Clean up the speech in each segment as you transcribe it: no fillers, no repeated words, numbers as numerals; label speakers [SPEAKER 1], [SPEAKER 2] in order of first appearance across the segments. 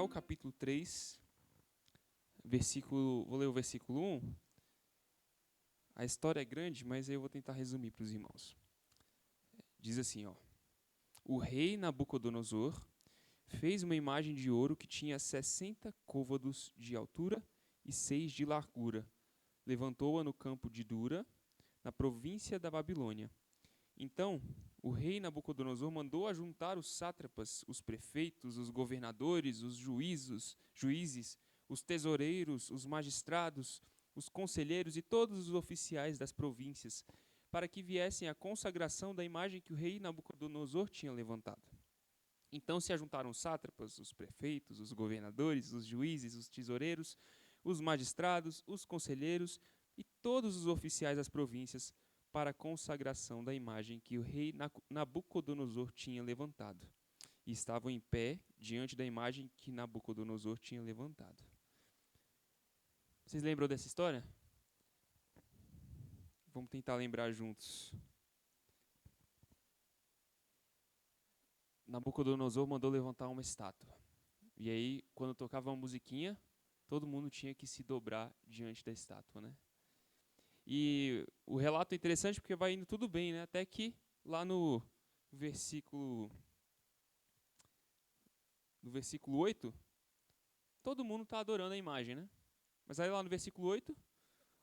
[SPEAKER 1] Daniel, capítulo 3, vou ler o versículo 1. A história é grande, mas eu vou tentar resumir para os irmãos. Diz assim, ó: O rei Nabucodonosor fez uma imagem de ouro que tinha 60 côvados de altura e 6 de largura. Levantou-a no campo de Dura, na província da Babilônia. Então, o rei Nabucodonosor mandou ajuntar os sátrapas, os prefeitos, os governadores, os juízes, os tesoureiros, os magistrados, os conselheiros e todos os oficiais das províncias, para que viessem à consagração da imagem que o rei Nabucodonosor tinha levantado. Então se ajuntaram os sátrapas, os prefeitos, os governadores, os juízes, os tesoureiros, os magistrados, os conselheiros e todos os oficiais das províncias para a consagração da imagem que o rei Nabucodonosor tinha levantado. E estavam em pé diante da imagem que Nabucodonosor tinha levantado. Vocês lembram dessa história? Vamos tentar lembrar juntos. Nabucodonosor mandou levantar uma estátua. E aí, quando tocava uma musiquinha, todo mundo tinha que se dobrar diante da estátua, né? E o relato é interessante porque vai indo tudo bem, né? Até que lá no versículo 8, todo mundo está adorando a imagem, né? Mas aí lá no versículo 8,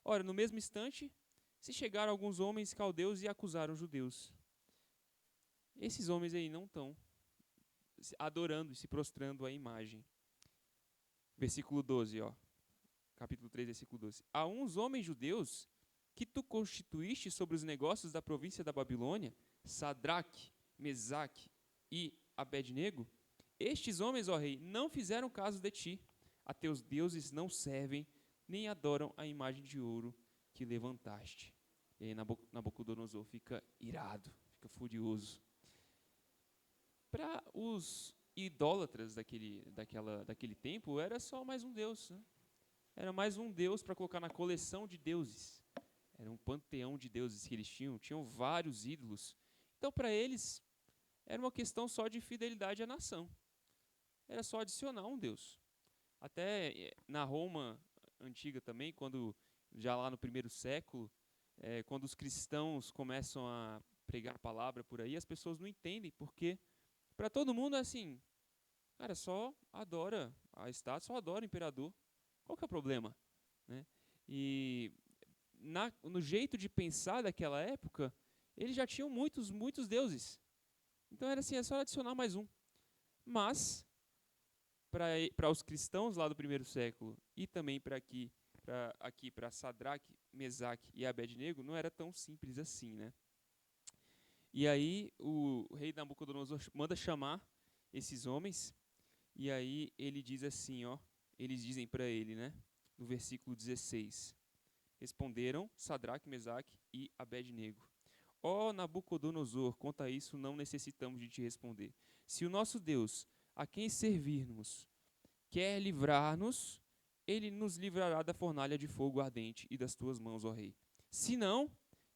[SPEAKER 1] ora, no mesmo instante, se chegaram alguns homens caldeus e acusaram os judeus. Esses homens aí não estão adorando e se prostrando à imagem. Versículo 12, ó. Capítulo 3, versículo 12. Há uns homens judeus que tu constituíste sobre os negócios da província da Babilônia, Sadraque, Mesaque e Abednego. Estes homens, ó rei, não fizeram caso de ti. A teus deuses não servem, nem adoram a imagem de ouro que levantaste. E aí Nabucodonosor fica irado, fica furioso. Para os idólatras daquele tempo, era só mais um deus, né? Era mais um deus para colocar na coleção de deuses. Era um panteão de deuses que eles tinham vários ídolos. Então, para eles, era uma questão só de fidelidade à nação. Era só adicionar um deus. Até na Roma antiga também, quando já lá no primeiro século, quando os cristãos começam a pregar a palavra por aí, as pessoas não entendem, porque para todo mundo é assim, cara, só adora a estátua, só adora o imperador. Qual que é o problema? Né? E no jeito de pensar daquela época, eles já tinham muitos deuses. Então era assim, é só adicionar mais um. Mas, para os cristãos lá do primeiro século, e também para Sadraque, Mesaque e Abednego, não era tão simples assim, né? E aí o rei Nabucodonosor manda chamar esses homens, e aí ele diz assim, ó, eles dizem para ele, né, no versículo 16, responderam Sadraque, Mesaque e Abednego: Ó Nabucodonosor, quanto a isso não necessitamos de te responder. Se o nosso Deus, a quem servirmos, quer livrar-nos, ele nos livrará da fornalha de fogo ardente e das tuas mãos, ó rei. Se não,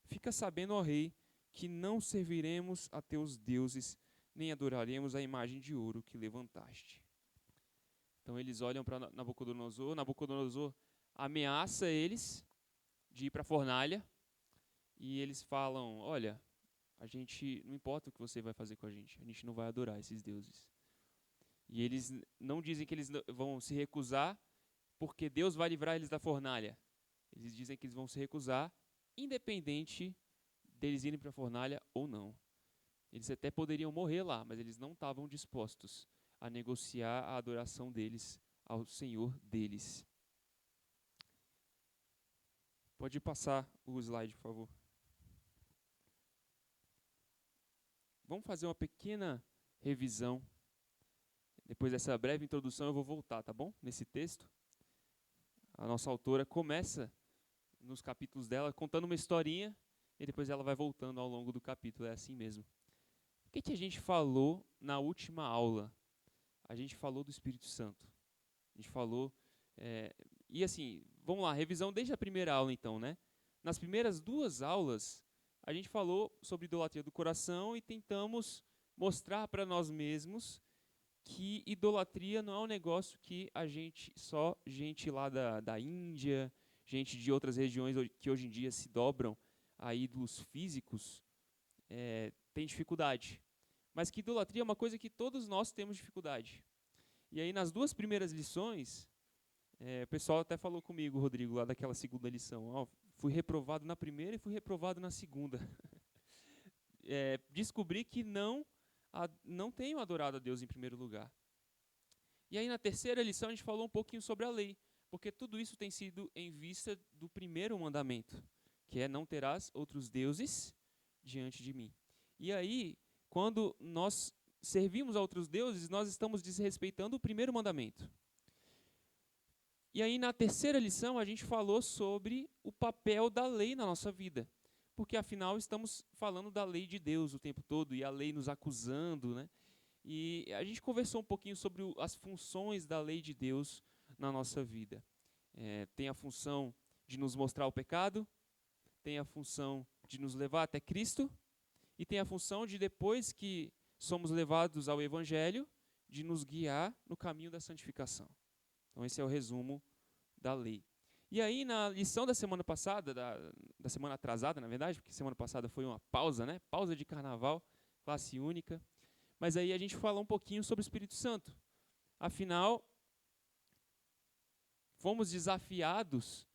[SPEAKER 1] fica sabendo, ó rei, que não serviremos a teus deuses, nem adoraremos a imagem de ouro que levantaste. Então eles olham para Nabucodonosor, Nabucodonosor ameaça eles de ir para a fornalha, e eles falam, olha, a gente, não importa o que você vai fazer com a gente não vai adorar esses deuses. E eles não dizem que eles vão se recusar porque Deus vai livrar eles da fornalha. Eles dizem que eles vão se recusar independente deles irem para a fornalha ou não. Eles até poderiam morrer lá, mas eles não estavam dispostos a negociar a adoração deles ao Senhor deles. Pode passar o slide, por favor. Vamos fazer uma pequena revisão. Depois dessa breve introdução eu vou voltar, tá bom? Nesse texto. A nossa autora começa nos capítulos dela contando uma historinha e depois ela vai voltando ao longo do capítulo, é assim mesmo. O que a gente falou na última aula? A gente falou do Espírito Santo. A gente falou... e assim, vamos lá, revisão desde a primeira aula então, né? Nas primeiras 2 aulas, a gente falou sobre idolatria do coração e tentamos mostrar para nós mesmos que idolatria não é um negócio que só gente lá da Índia, gente de outras regiões que hoje em dia se dobram a ídolos físicos, tem dificuldade. Mas que idolatria é uma coisa que todos nós temos dificuldade. E aí, nas 2 primeiras lições, o pessoal até falou comigo, Rodrigo, lá daquela segunda lição. Fui reprovado na primeira e fui reprovado na segunda. Descobri que não tenho adorado a Deus em primeiro lugar. E aí, na terceira lição, a gente falou um pouquinho sobre a lei, porque tudo isso tem sido em vista do primeiro mandamento, que é: não terás outros deuses diante de mim. E aí, quando nós servimos a outros deuses, nós estamos desrespeitando o primeiro mandamento. E aí, na terceira lição, a gente falou sobre o papel da lei na nossa vida. Porque, afinal, estamos falando da lei de Deus o tempo todo, e a lei nos acusando, né? E a gente conversou um pouquinho sobre as funções da lei de Deus na nossa vida. Tem a função de nos mostrar o pecado, tem a função de nos levar até Cristo, e tem a função de, depois que somos levados ao Evangelho, de nos guiar no caminho da santificação. Então, esse é o resumo da lei. E aí, na lição da semana passada, da semana atrasada, na verdade, porque semana passada foi uma pausa, né? Pausa de carnaval, classe única. Mas aí a gente falou um pouquinho sobre o Espírito Santo. Afinal, fomos desafiados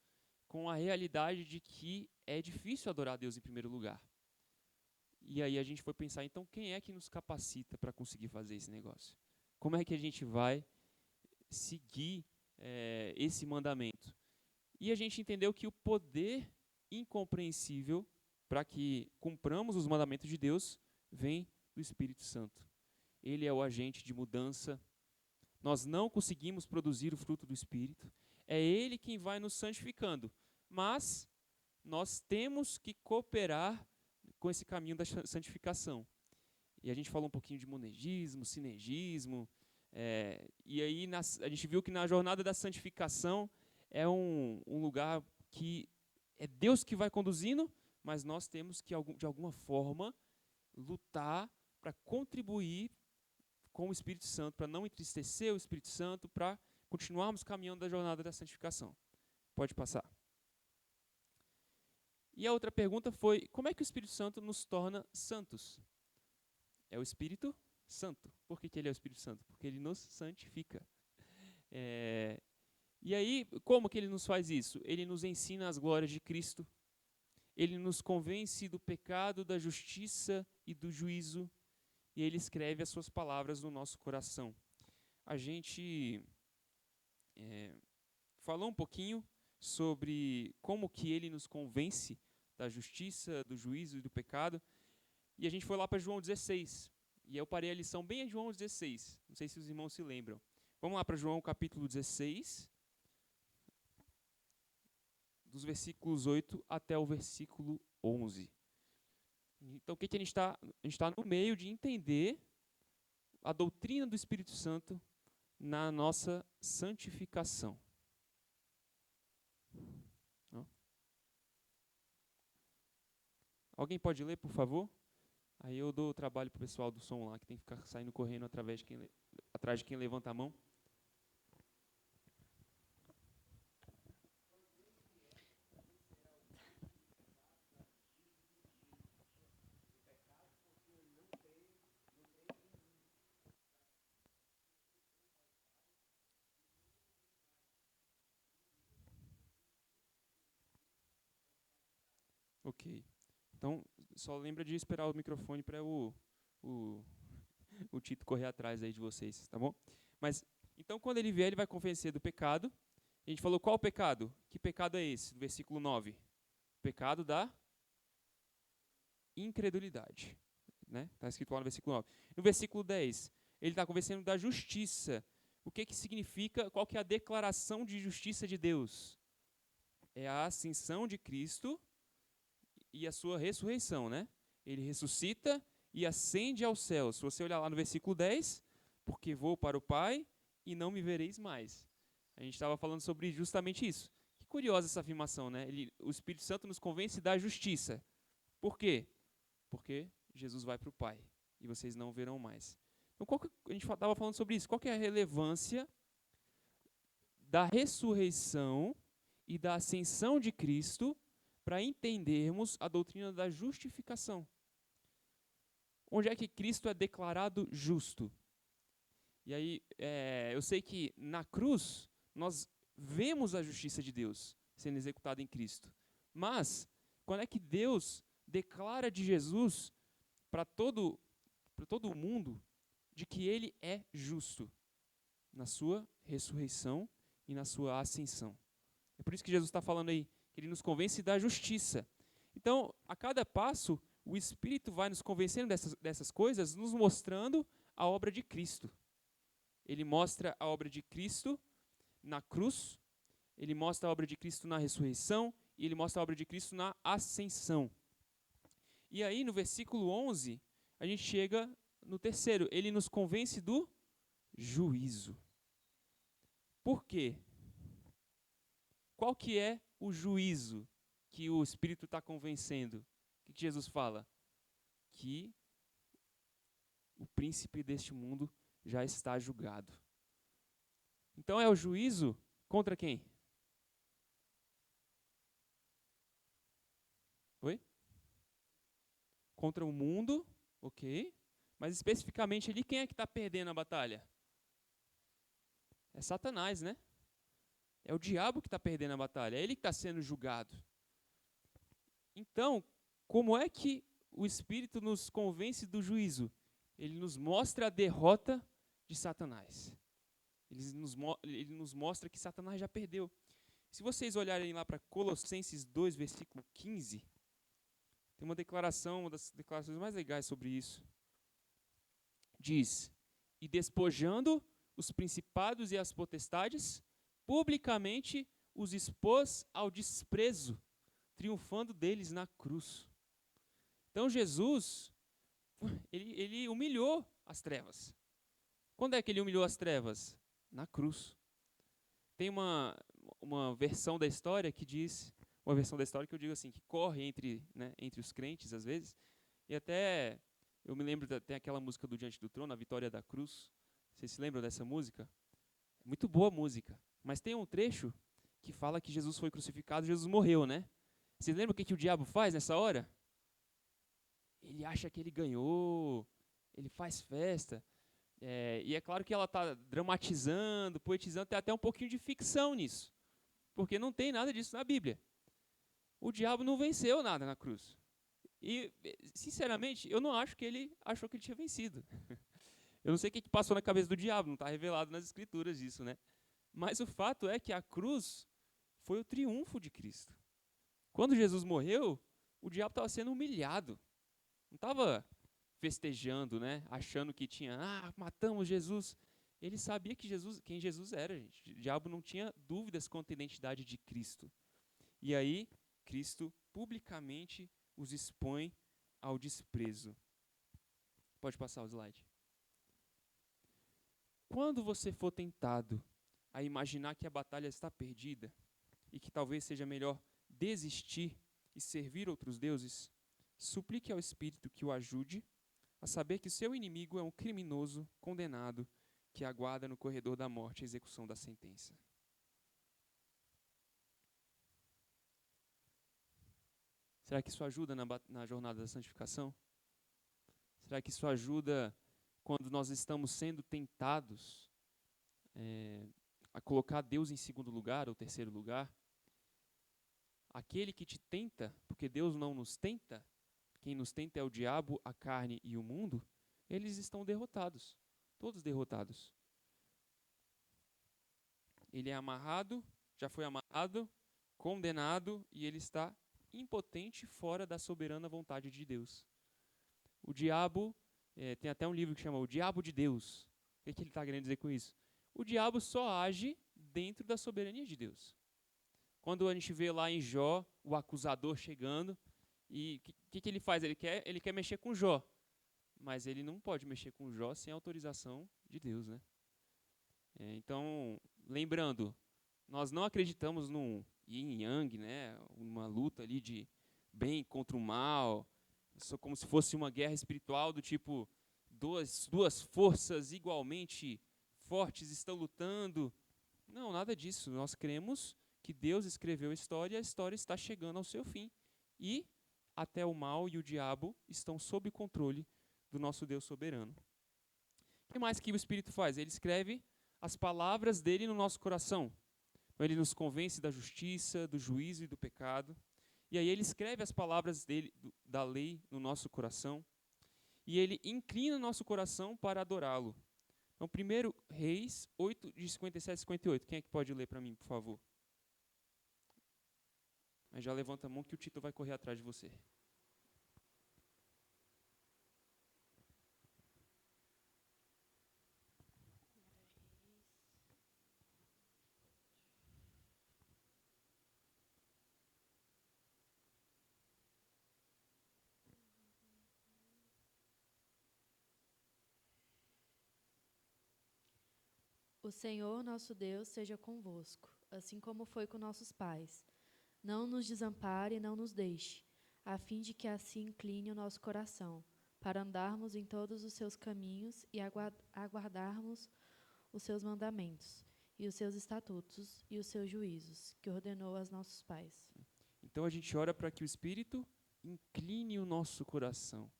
[SPEAKER 1] com a realidade de que é difícil adorar a Deus em primeiro lugar. E aí a gente foi pensar, então, quem é que nos capacita para conseguir fazer esse negócio? Como é que a gente vai seguir esse mandamento? E a gente entendeu que o poder incompreensível para que cumpramos os mandamentos de Deus vem do Espírito Santo. Ele é o agente de mudança. Nós não conseguimos produzir o fruto do Espírito. É Ele quem vai nos santificando. Mas nós temos que cooperar com esse caminho da santificação. E a gente falou um pouquinho de monergismo, sinergismo. E aí a gente viu que na jornada da santificação é um lugar que é Deus que vai conduzindo, mas nós temos que, de alguma forma, lutar para contribuir com o Espírito Santo, para não entristecer o Espírito Santo, para continuarmos caminhando da jornada da santificação. Pode passar. E a outra pergunta foi: como é que o Espírito Santo nos torna santos? É o Espírito Santo. Por que ele é o Espírito Santo? Porque ele nos santifica. E aí, como que ele nos faz isso? Ele nos ensina as glórias de Cristo. Ele nos convence do pecado, da justiça e do juízo. E ele escreve as suas palavras no nosso coração. A gente falou um pouquinho sobre como que ele nos convence da justiça, do juízo e do pecado. E a gente foi lá para João 16. E eu parei a lição bem em João 16. Não sei se os irmãos se lembram. Vamos lá para João capítulo 16, dos versículos 8 até o versículo 11. Então, o que a gente está? A gente está no meio de entender a doutrina do Espírito Santo na nossa santificação. Alguém pode ler, por favor? Aí eu dou o trabalho para o pessoal do som lá, que tem que ficar saindo correndo atrás de quem levanta a mão. Ok. Então, só lembra de esperar o microfone para o Tito correr atrás aí de vocês, tá bom? Mas, então, quando ele vier, ele vai convencer do pecado. A gente falou, qual o pecado? Que pecado é esse? No versículo 9. O pecado da incredulidade. Está escrito lá no versículo 9. No versículo 10, ele está convencendo da justiça. O que significa, qual que é a declaração de justiça de Deus? É a ascensão de Cristo e a sua ressurreição, né? Ele ressuscita e ascende aos céus. Se você olhar lá no versículo 10, porque vou para o Pai e não me vereis mais. A gente estava falando sobre justamente isso. Que curiosa essa afirmação, né? O Espírito Santo nos convence da justiça. Por quê? Porque Jesus vai para o Pai e vocês não verão mais. Então, a gente estava falando sobre isso. Qual que é a relevância da ressurreição e da ascensão de Cristo para entendermos a doutrina da justificação? Onde é que Cristo é declarado justo? E aí, eu sei que na cruz nós vemos a justiça de Deus sendo executada em Cristo. Mas, quando é que Deus declara de Jesus para todo o mundo de que ele é justo? Na sua ressurreição e na sua ascensão. É por isso que Jesus está falando aí, que ele nos convence da justiça. Então, a cada passo, o Espírito vai nos convencendo dessas coisas, nos mostrando a obra de Cristo. Ele mostra a obra de Cristo na cruz, ele mostra a obra de Cristo na ressurreição e ele mostra a obra de Cristo na ascensão. E aí, no versículo 11, a gente chega no terceiro. Ele nos convence do juízo. Por quê? Qual que é o juízo que o Espírito está convencendo? O que Jesus fala? Que o príncipe deste mundo já está julgado. Então é o juízo contra quem? Oi? Contra o mundo, ok. Mas especificamente ali, quem é que está perdendo a batalha? É Satanás, né? É o diabo que está perdendo a batalha, é ele que está sendo julgado. Então, como é que o Espírito nos convence do juízo? Ele nos mostra a derrota de Satanás. Ele nos mostra que Satanás já perdeu. Se vocês olharem lá para Colossenses 2, versículo 15, tem uma declaração, uma das declarações mais legais sobre isso. Diz, e despojando os principados e as potestades, publicamente os expôs ao desprezo, triunfando deles na cruz. Então Jesus, ele humilhou as trevas. Quando é que ele humilhou as trevas? Na cruz. Tem uma versão da história que diz, uma versão da história que eu digo assim, que corre entre os crentes às vezes, e até eu me lembro, tem aquela música do Diante do Trono, a Vitória da Cruz. Vocês se lembram dessa música? Muito boa música. Mas tem um trecho que fala que Jesus foi crucificado, Jesus morreu, né? Vocês lembram o que o diabo faz nessa hora? Ele acha que ele ganhou, ele faz festa. E é claro que ela está dramatizando, poetizando, tem até um pouquinho de ficção nisso. Porque não tem nada disso na Bíblia. O diabo não venceu nada na cruz. E, sinceramente, eu não acho que ele achou que ele tinha vencido. Eu não sei o que passou na cabeça do diabo, não está revelado nas escrituras isso, né? Mas o fato é que a cruz foi o triunfo de Cristo. Quando Jesus morreu, o diabo estava sendo humilhado. Não estava festejando, né? Achando que tinha, matamos Jesus. Ele sabia quem Jesus era, gente. O diabo não tinha dúvidas quanto à identidade de Cristo. E aí, Cristo publicamente os expõe ao desprezo. Pode passar o slide. Quando você for tentado a imaginar que a batalha está perdida e que talvez seja melhor desistir e servir outros deuses, suplique ao Espírito que o ajude a saber que seu inimigo é um criminoso condenado que aguarda no corredor da morte a execução da sentença. Será que isso ajuda na jornada da santificação? Será que isso ajuda quando nós estamos sendo tentados a colocar Deus em segundo lugar ou terceiro lugar? Aquele que te tenta, porque Deus não nos tenta, quem nos tenta é o diabo, a carne e o mundo, eles estão derrotados, todos derrotados. Ele é amarrado, já foi amarrado, condenado e ele está impotente fora da soberana vontade de Deus. O diabo, tem até um livro que chama O Diabo de Deus. O que ele está querendo dizer com isso? O diabo só age dentro da soberania de Deus. Quando a gente vê lá em Jó o acusador chegando, e o que ele faz? Ele quer mexer com Jó, mas ele não pode mexer com Jó sem autorização de Deus, né? Então, lembrando, nós não acreditamos num yin e yang, né? Uma luta ali de bem contra o mal, como se fosse uma guerra espiritual do tipo duas forças igualmente fortes estão lutando. Não, nada disso. Nós cremos que Deus escreveu a história está chegando ao seu fim. E até o mal e o diabo estão sob controle do nosso Deus soberano. O que mais que o Espírito faz? Ele escreve as palavras dele no nosso coração. Então, ele nos convence da justiça, do juízo e do pecado. E aí ele escreve as palavras dele, da lei no nosso coração. E ele inclina o nosso coração para adorá-lo. Então, 1 Reis 8, de 57 e 58. Quem é que pode ler para mim, por favor? Mas já levanta a mão que o Tito vai correr atrás de você.
[SPEAKER 2] O Senhor nosso Deus seja convosco, assim como foi com nossos pais. Não nos desampare e não nos deixe, a fim de que assim incline o nosso coração, para andarmos em todos os seus caminhos e aguardarmos os seus mandamentos, e os seus estatutos e os seus juízos, que ordenou aos nossos pais.
[SPEAKER 1] Então a gente ora para que o Espírito incline o nosso coração.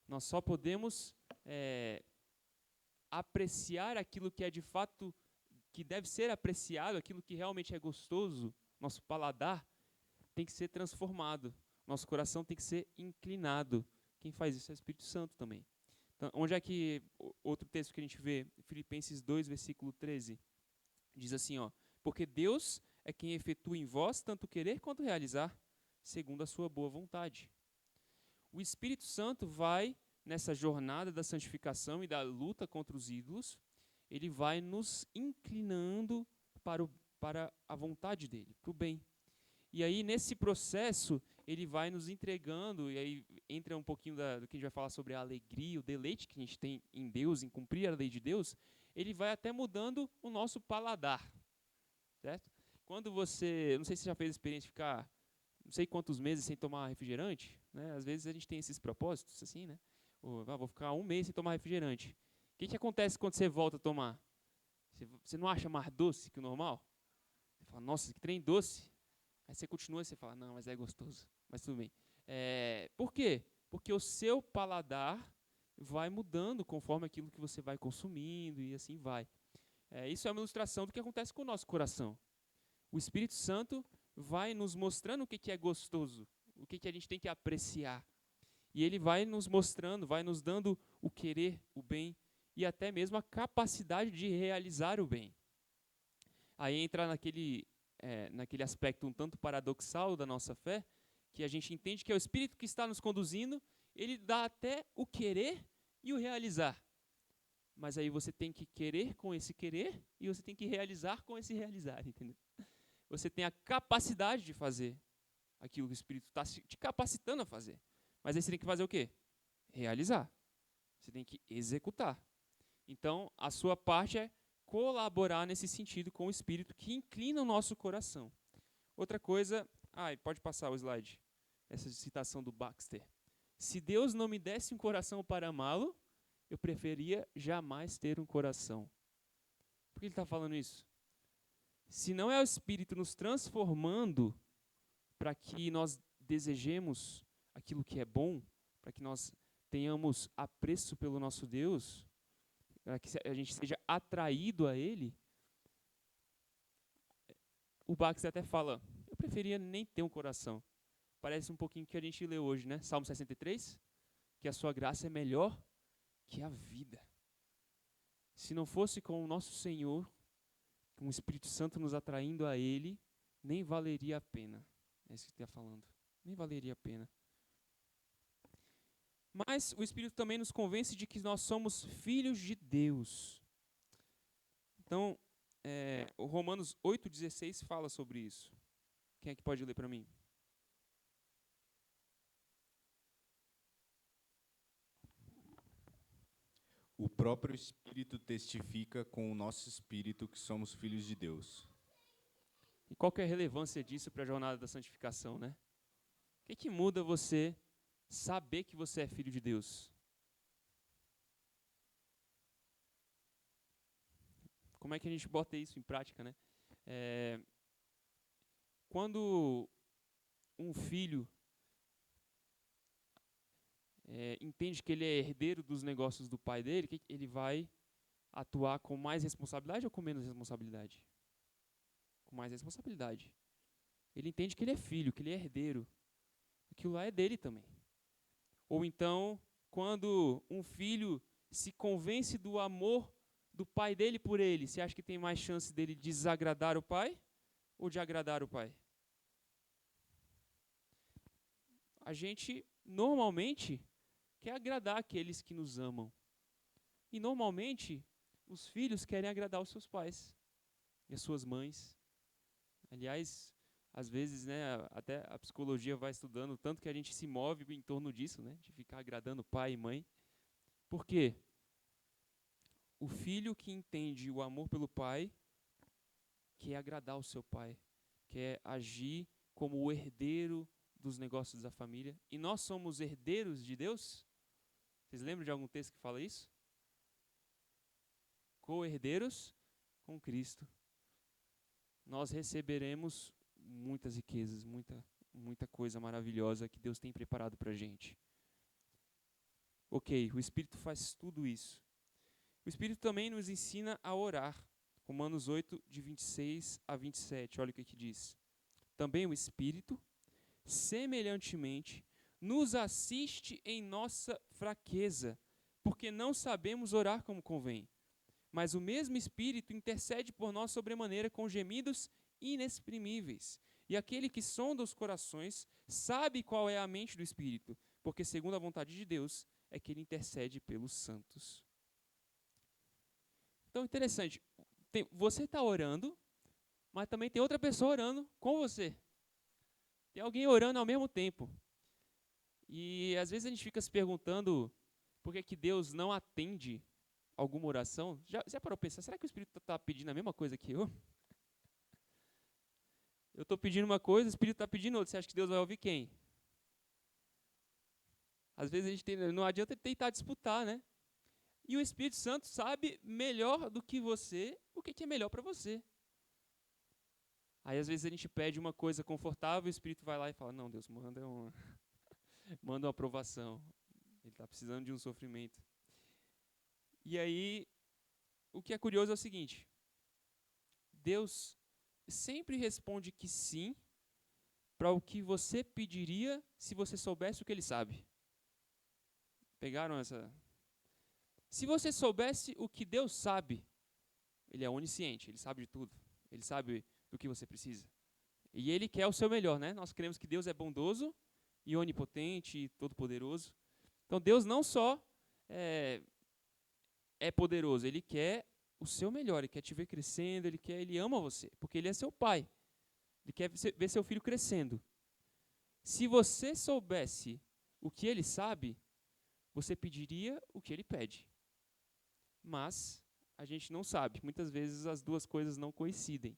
[SPEAKER 1] Nós só podemos apreciar aquilo que é de fato, que deve ser apreciado, aquilo que realmente é gostoso. Nosso paladar tem que ser transformado. Nosso coração tem que ser inclinado. Quem faz isso é o Espírito Santo também. Então, onde é que outro texto que a gente vê? Filipenses 2, versículo 13. Diz assim, ó: porque Deus é quem efetua em vós tanto querer quanto realizar, segundo a sua boa vontade. O Espírito Santo vai, nessa jornada da santificação e da luta contra os ídolos, ele vai nos inclinando para a vontade dele, para o bem. E aí, nesse processo, ele vai nos entregando, e aí entra um pouquinho do que a gente vai falar sobre a alegria, o deleite que a gente tem em Deus, em cumprir a lei de Deus, ele vai até mudando o nosso paladar, certo? Quando você, não sei se você já fez a experiência de ficar não sei quantos meses sem tomar refrigerante, né? Às vezes a gente tem esses propósitos assim, né? Vou ficar um mês sem tomar refrigerante. O que acontece quando você volta a tomar? Você não acha mais doce que o normal? Você fala, nossa, que trem doce. Aí você continua e você fala, não, mas é gostoso. Mas tudo bem. Por quê? Porque o seu paladar vai mudando conforme aquilo que você vai consumindo e assim vai. Isso é uma ilustração do que acontece com o nosso coração. O Espírito Santo vai nos mostrando o que é gostoso, o que a gente tem que apreciar. E ele vai nos mostrando, vai nos dando o querer, o bem e até mesmo a capacidade de realizar o bem. Aí entra naquele aspecto um tanto paradoxal da nossa fé, que a gente entende que é o Espírito que está nos conduzindo, ele dá até o querer e o realizar. Mas aí você tem que querer com esse querer e você tem que realizar com esse realizar, entendeu? Você tem a capacidade de fazer aquilo que o Espírito está te capacitando a fazer. Mas aí você tem que fazer o quê? Realizar. Você tem que executar. Então, a sua parte é colaborar nesse sentido com o Espírito que inclina o nosso coração. Outra coisa, pode passar o slide, essa citação do Baxter. Se Deus não me desse um coração para amá-lo, eu preferia jamais ter um coração. Por que ele está falando isso? Se não é o Espírito nos transformando para que nós desejemos aquilo que é bom, para que nós tenhamos apreço pelo nosso Deus, para que a gente seja atraído a Ele, o Baxter até fala, eu preferia nem ter um coração. Parece um pouquinho que a gente leu hoje, né? Salmo 63, que a sua graça é melhor que a vida. Se não fosse com o nosso Senhor, com o Espírito Santo nos atraindo a Ele, nem valeria a pena. É isso que ele está falando. Nem valeria a pena. Mas o Espírito também nos convence de que nós somos filhos de Deus. Então, o Romanos 8,16 fala sobre isso. Quem é que pode ler para mim?
[SPEAKER 3] O próprio Espírito testifica com o nosso espírito que somos filhos de Deus.
[SPEAKER 1] E qual que é a relevância disso para a jornada da santificação, né? O que muda você saber que você é filho de Deus? Como é que a gente bota isso em prática, né? Quando um filho entende que ele é herdeiro dos negócios do pai dele, ele vai atuar com mais responsabilidade ou com menos responsabilidade? Com mais responsabilidade. Ele entende que ele é filho, que ele é herdeiro. Aquilo lá é dele também. Ou então, quando um filho se convence do amor do pai dele por ele, você acha que tem mais chance dele desagradar o pai ou de agradar o pai? A gente, normalmente, quer agradar aqueles que nos amam. E, normalmente, os filhos querem agradar os seus pais e as suas mães. Aliás, às vezes, né, até a psicologia vai estudando tanto que a gente se move em torno disso, né, de ficar agradando pai e mãe. Por quê? O filho que entende o amor pelo pai quer agradar o seu pai, quer agir como o herdeiro dos negócios da família. E nós somos herdeiros de Deus? Vocês lembram de algum texto que fala isso? Co-herdeiros com Cristo. Nós receberemos muitas riquezas, muita coisa maravilhosa que Deus tem preparado para a gente. Ok, o Espírito faz tudo isso. O Espírito também nos ensina a orar. Romanos 8, de 26 a 27, olha o que diz. Também o Espírito, semelhantemente, nos assiste em nossa fraqueza, porque não sabemos orar como convém. Mas o mesmo Espírito intercede por nós sobremaneira com gemidos inexprimíveis. E aquele que sonda os corações sabe qual é a mente do Espírito, porque segundo a vontade de Deus é que ele intercede pelos santos. Então, interessante, você está orando, mas também tem outra pessoa orando com você. Tem alguém orando ao mesmo tempo. E às vezes a gente fica se perguntando por que Deus não atende alguma oração. Já parou para pensar, será que o Espírito está pedindo a mesma coisa que eu? Eu estou pedindo uma coisa, o Espírito está pedindo outra. Você acha que Deus vai ouvir quem? Às vezes a gente não adianta tentar disputar, né? E o Espírito Santo sabe melhor do que você o que é melhor para você. Aí às vezes a gente pede uma coisa confortável, o Espírito vai lá e fala, não, Deus, manda uma aprovação. Ele está precisando de um sofrimento. E aí, o que é curioso é o seguinte, Deus sempre responde que sim para o que você pediria se você soubesse o que ele sabe. Pegaram essa? Se você soubesse o que Deus sabe, ele é onisciente, ele sabe de tudo, ele sabe do que você precisa. E ele quer o seu melhor, né? Nós cremos que Deus é bondoso e onipotente e todo-poderoso. Então Deus não só é poderoso, ele quer o seu melhor, ele quer te ver crescendo, ele ama você, porque ele é seu pai. Ele quer ver seu filho crescendo. Se você soubesse o que ele sabe, você pediria o que ele pede. Mas a gente não sabe. Muitas vezes as duas coisas não coincidem.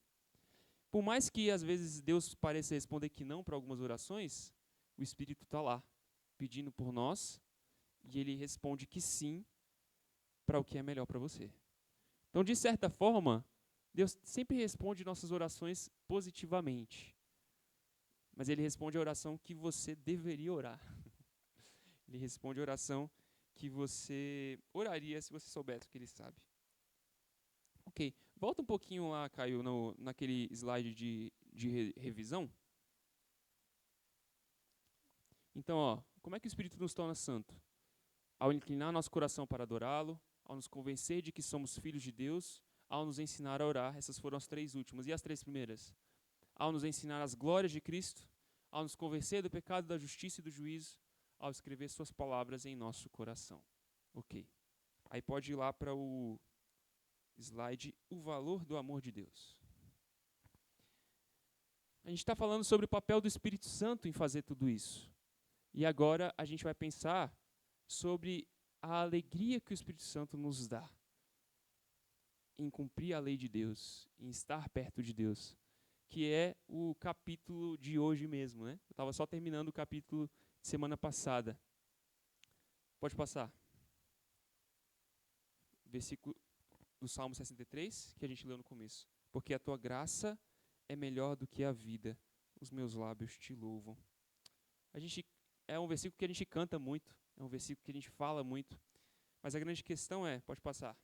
[SPEAKER 1] Por mais que às vezes Deus pareça responder que não para algumas orações, o Espírito está lá, pedindo por nós, e ele responde que sim para o que é melhor para você. Então, de certa forma, Deus sempre responde nossas orações positivamente. Mas ele responde a oração que você deveria orar. Ele responde a oração que você oraria se você soubesse o que ele sabe. Ok, volta um pouquinho lá, Caio, naquele slide de revisão. Então, como é que o Espírito nos torna santo? Ao inclinar nosso coração para adorá-lo, ao nos convencer de que somos filhos de Deus, ao nos ensinar a orar. Essas foram as três últimas. E as três primeiras? Ao nos ensinar as glórias de Cristo, ao nos convencer do pecado, da justiça e do juízo, ao escrever suas palavras em nosso coração. Ok. Aí pode ir lá para o slide, o valor do amor de Deus. A gente está falando sobre o papel do Espírito Santo em fazer tudo isso. E agora a gente vai pensar sobre a alegria que o Espírito Santo nos dá em cumprir a lei de Deus, em estar perto de Deus, que é o capítulo de hoje mesmo, né? Eu estava só terminando o capítulo de semana passada. Pode passar. Versículo do Salmo 63, que a gente leu no começo. Porque a tua graça é melhor do que a vida, os meus lábios te louvam. É um versículo que a gente canta muito, é um versículo que a gente fala muito, mas a grande questão é, pode passar,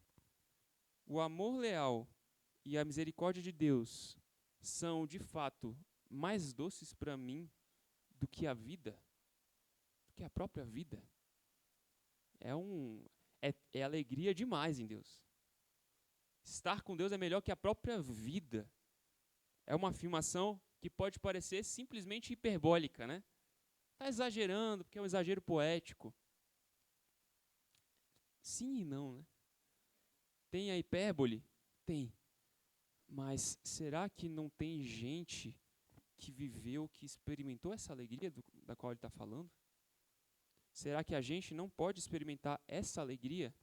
[SPEAKER 1] o amor leal e a misericórdia de Deus são, de fato, mais doces para mim do que a vida, do que a própria vida. É alegria demais em Deus. Estar com Deus é melhor que a própria vida. É uma afirmação que pode parecer simplesmente hiperbólica, né? Está exagerando, porque é um exagero poético. Sim e não, né? Tem a hipérbole? Tem. Mas será que não tem gente que viveu, que experimentou essa alegria da qual ele está falando? Será que a gente não pode experimentar essa alegria?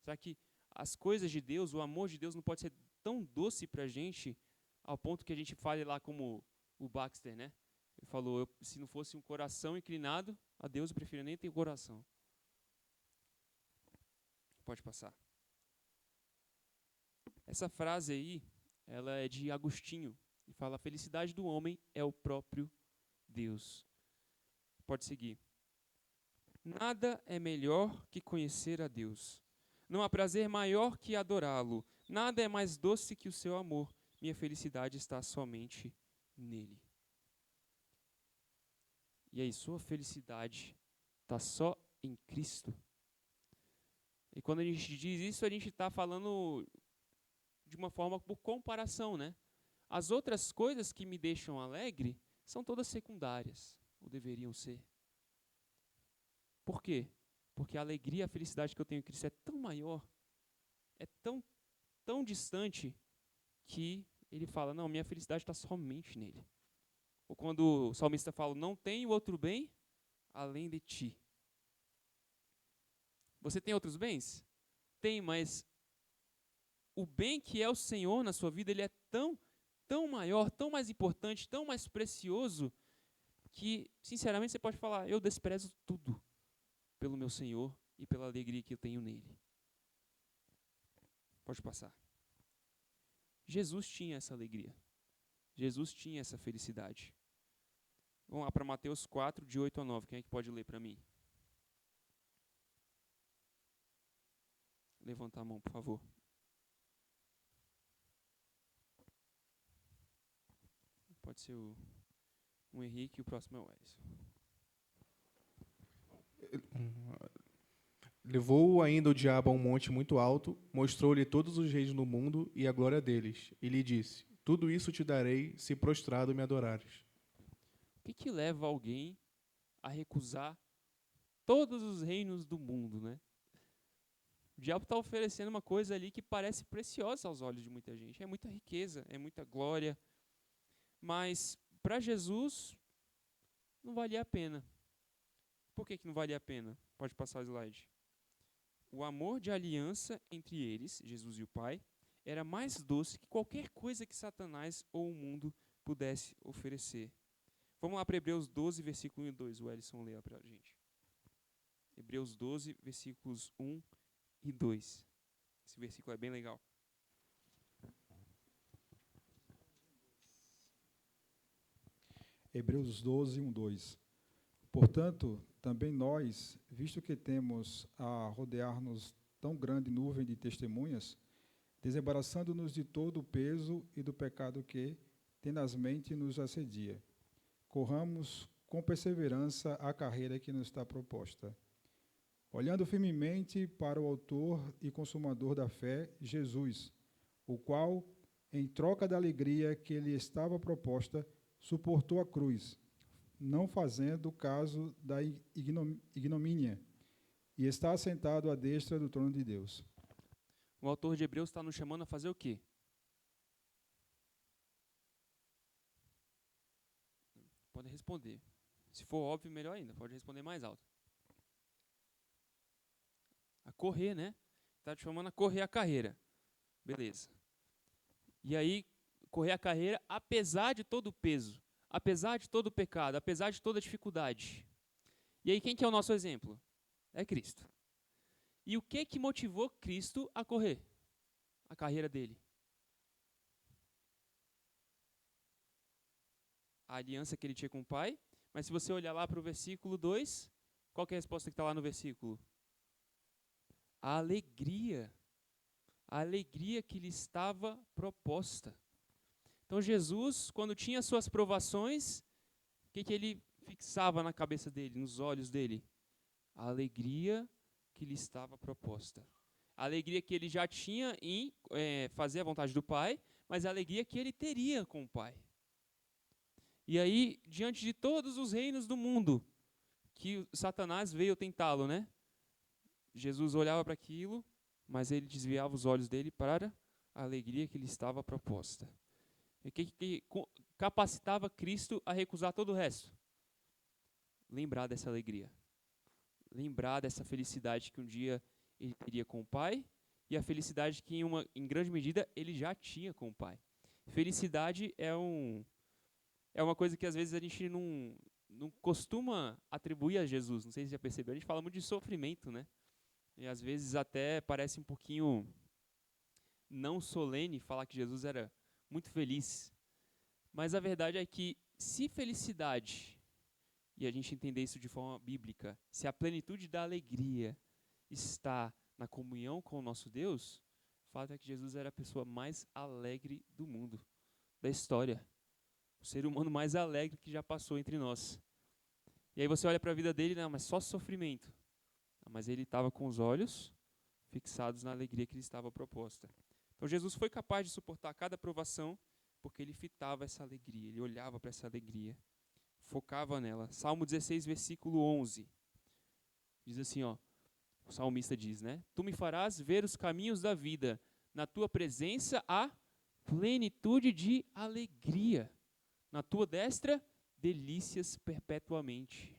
[SPEAKER 1] Será que as coisas de Deus, o amor de Deus não pode ser tão doce para a gente, ao ponto que a gente fale lá como o Baxter, né? Ele falou, se não fosse um coração inclinado a Deus, eu preferia nem ter coração. Pode passar. Essa frase aí, ela é de Agostinho, e fala, a felicidade do homem é o próprio Deus. Pode seguir. Nada é melhor que conhecer a Deus. Não há prazer maior que adorá-lo. Nada é mais doce que o seu amor. Minha felicidade está somente nele. E aí, sua felicidade está só em Cristo? E quando a gente diz isso, a gente está falando de uma forma por comparação, né? As outras coisas que me deixam alegre são todas secundárias, ou deveriam ser. Por quê? Porque a alegria e a felicidade que eu tenho em Cristo é tão maior, é tão distante, que ele fala, não, minha felicidade está somente nele. Ou quando o salmista fala, não tenho outro bem além de ti. Você tem outros bens? Tem, mas o bem que é o Senhor na sua vida, ele é tão maior, tão mais importante, tão mais precioso, que, sinceramente, você pode falar, eu desprezo tudo pelo meu Senhor e pela alegria que eu tenho nele. Pode passar. Jesus tinha essa alegria. Jesus tinha essa felicidade. Vamos lá para Mateus 4, de 8 a 9. Quem é que pode ler para mim? Levanta a mão, por favor. Pode ser o Henrique e o próximo é o Edson.
[SPEAKER 4] Levou-o ainda o diabo a um monte muito alto, mostrou-lhe todos os reis do mundo e a glória deles, e lhe disse, tudo isso te darei, se prostrado me adorares.
[SPEAKER 1] O que leva alguém a recusar todos os reinos do mundo, né? O diabo está oferecendo uma coisa ali que parece preciosa aos olhos de muita gente. É muita riqueza, é muita glória. Mas para Jesus não valia a pena. Por que não valia a pena? Pode passar o slide. O amor de aliança entre eles, Jesus e o Pai, era mais doce que qualquer coisa que Satanás ou o mundo pudesse oferecer. Vamos lá para Hebreus 12, versículo 1 e 2. O Ellison lê para a gente. Hebreus 12, versículos 1 e 2. Esse versículo é bem legal.
[SPEAKER 5] Hebreus 12, 1, 2. Portanto, também nós, visto que temos a rodear-nos tão grande nuvem de testemunhas, desembaraçando-nos de todo o peso e do pecado que tenazmente nos assedia, corramos com perseverança a carreira que nos está proposta, olhando firmemente para o autor e consumador da fé, Jesus, o qual, em troca da alegria que lhe estava proposta, suportou a cruz, não fazendo caso da ignomínia, e está assentado à destra do trono de Deus.
[SPEAKER 1] O autor de Hebreus está nos chamando a fazer o quê? Pode responder. Se for óbvio, melhor ainda. Pode responder mais alto. A correr, né? Está te chamando a correr a carreira. Beleza. E aí, correr a carreira apesar de todo o peso, apesar de todo o pecado, apesar de toda a dificuldade. E aí, quem que é o nosso exemplo? É Cristo. E o que motivou Cristo a correr? a carreira dele? A aliança que ele tinha com o pai. Mas se você olhar lá para o versículo 2, qual que é a resposta que está lá no versículo? A alegria. A alegria que lhe estava proposta. Então Jesus, quando tinha suas provações, o que ele fixava na cabeça dele, nos olhos dele? A alegria que lhe estava proposta. A alegria que ele já tinha em fazer a vontade do Pai, mas a alegria que ele teria com o Pai. E aí, diante de todos os reinos do mundo, que Satanás veio tentá-lo, né? Jesus olhava para aquilo, mas ele desviava os olhos dele para a alegria que lhe estava proposta. E o que capacitava Cristo a recusar todo o resto? Lembrar dessa alegria. Lembrar dessa felicidade que um dia ele teria com o Pai e a felicidade que, em grande medida, ele já tinha com o Pai. Felicidade é uma coisa que, às vezes, a gente não costuma atribuir a Jesus. Não sei se você já percebeu. A gente fala muito de sofrimento, né? E, às vezes, até parece um pouquinho não solene falar que Jesus era muito feliz. Mas a verdade é que, se felicidade, e a gente entender isso de forma bíblica, se a plenitude da alegria está na comunhão com o nosso Deus, o fato é que Jesus era a pessoa mais alegre do mundo, da história. O ser humano mais alegre que já passou entre nós. E aí você olha para a vida dele, não, mas só sofrimento. Não, mas ele estava com os olhos fixados na alegria que lhe estava proposta. Então Jesus foi capaz de suportar cada provação, porque ele fitava essa alegria, ele olhava para essa alegria, focava nela. Salmo 16, versículo 11. Diz assim, ó, o salmista diz, né? Tu me farás ver os caminhos da vida, na tua presença há plenitude de alegria. Na tua destra, delícias perpetuamente.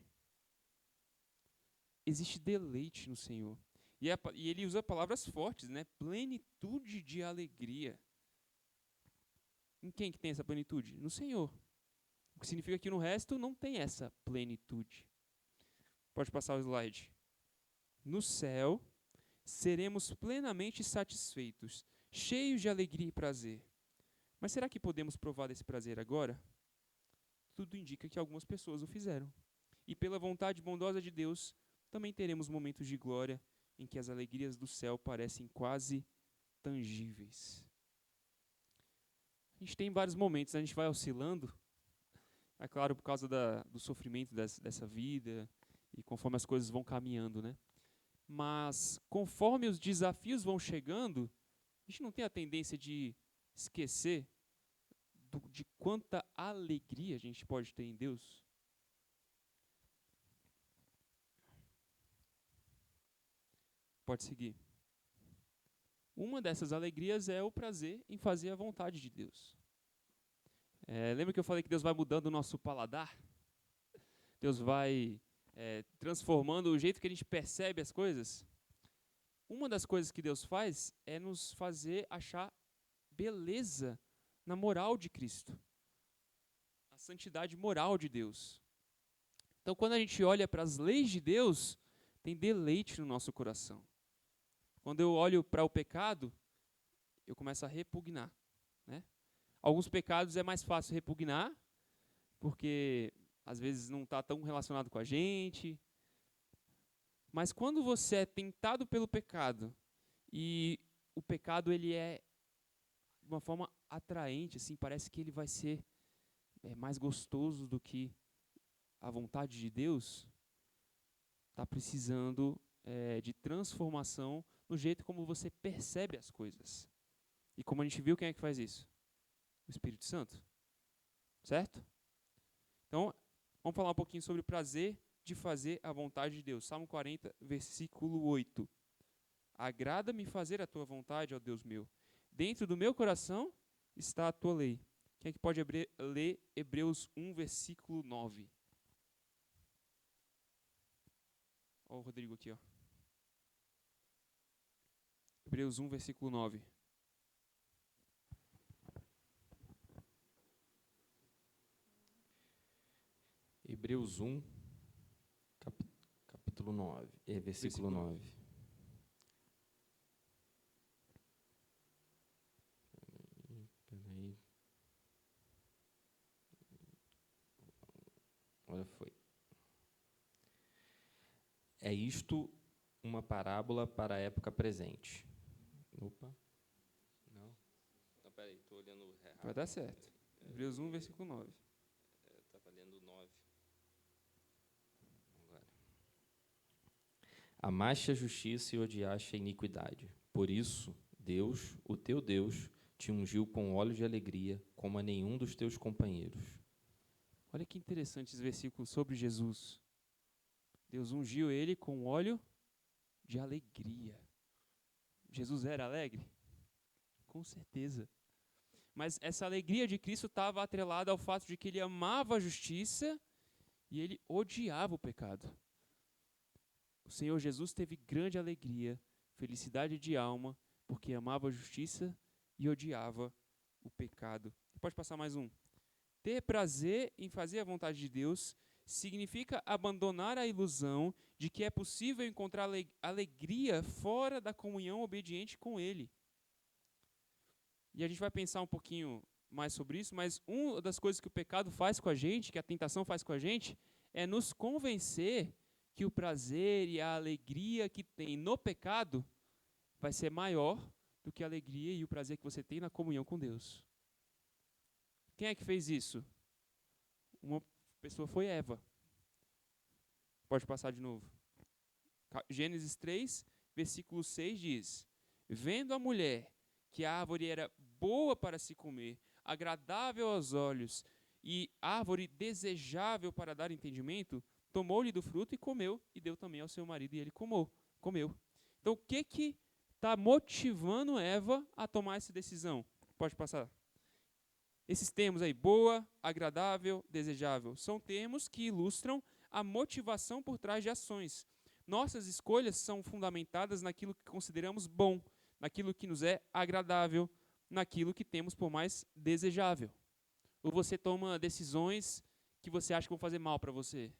[SPEAKER 1] Existe deleite no Senhor. E ele usa palavras fortes, né? Plenitude de alegria. Em quem que tem essa plenitude? No Senhor. O que significa que no resto não tem essa plenitude. Pode passar o slide. No céu, seremos plenamente satisfeitos, cheios de alegria e prazer. Mas será que podemos provar desse prazer agora? Tudo indica que algumas pessoas o fizeram. E pela vontade bondosa de Deus, também teremos momentos de glória em que as alegrias do céu parecem quase tangíveis. A gente tem vários momentos, a gente vai oscilando, é claro, por causa do sofrimento dessa vida e conforme as coisas vão caminhando, né? Mas conforme os desafios vão chegando, a gente não tem a tendência de esquecer de quanta alegria a gente pode ter em Deus. Pode seguir. Uma dessas alegrias é o prazer em fazer a vontade de Deus. Lembra que eu falei que Deus vai mudando o nosso paladar? Deus vai transformando o jeito que a gente percebe as coisas? Uma das coisas que Deus faz é nos fazer achar beleza na moral de Cristo. A santidade moral de Deus. Então, quando a gente olha para as leis de Deus, tem deleite no nosso coração. Quando eu olho para o pecado, eu começo a repugnar, né? Alguns pecados é mais fácil repugnar, porque às vezes não está tão relacionado com a gente. Mas quando você é tentado pelo pecado, e o pecado ele é de uma forma atraente, assim, parece que ele vai ser mais gostoso do que a vontade de Deus, está precisando de transformação no jeito como você percebe as coisas. E como a gente viu, quem é que faz isso? O Espírito Santo. Certo? Então, vamos falar um pouquinho sobre o prazer de fazer a vontade de Deus. Salmo 40, versículo 8. Agrada-me fazer a tua vontade, ó Deus meu. Dentro do meu coração está a tua lei. Quem é que pode ler Hebreus 1, versículo 9? Ó o Rodrigo aqui, ó. Hebreus 1, versículo 9.
[SPEAKER 6] Hebreus 1, capítulo 9, versículo 9. Agora foi. É isto uma parábola para a época presente. Opa. Não. Não, peraí, estou olhando errado.
[SPEAKER 1] Vai dar certo. Hebreus 1, versículo 9.
[SPEAKER 6] Estava lendo 9. Agora. Amaste a justiça e odiaste a iniquidade. Por isso, Deus, o teu Deus, te ungiu com óleo de alegria, como a nenhum dos teus companheiros.
[SPEAKER 1] Olha que interessante esse versículo sobre Jesus. Deus ungiu ele com óleo de alegria. Jesus era alegre? Com certeza. Mas essa alegria de Cristo estava atrelada ao fato de que ele amava a justiça e ele odiava o pecado. O Senhor Jesus teve grande alegria, felicidade de alma, porque amava a justiça e odiava o pecado. Pode passar mais um. Ter prazer em fazer a vontade de Deus significa abandonar a ilusão de que é possível encontrar alegria fora da comunhão obediente com Ele. E a gente vai pensar um pouquinho mais sobre isso, mas uma das coisas que o pecado faz com a gente, que a tentação faz com a gente, é nos convencer que o prazer e a alegria que tem no pecado vai ser maior do que a alegria e o prazer que você tem na comunhão com Deus. Quem é que fez isso? Uma pessoa foi Eva. Pode passar de novo. Gênesis 3, versículo 6 diz: vendo a mulher que a árvore era boa para se comer, agradável aos olhos e árvore desejável para dar entendimento, tomou-lhe do fruto e comeu, e deu também ao seu marido, e ele comeu. Então, o que está motivando Eva a tomar essa decisão? Pode passar. Esses termos aí, boa, agradável, desejável, são termos que ilustram a motivação por trás de ações. Nossas escolhas são fundamentadas naquilo que consideramos bom, naquilo que nos é agradável, naquilo que temos por mais desejável. Ou você toma decisões que você acha que vão fazer mal para você.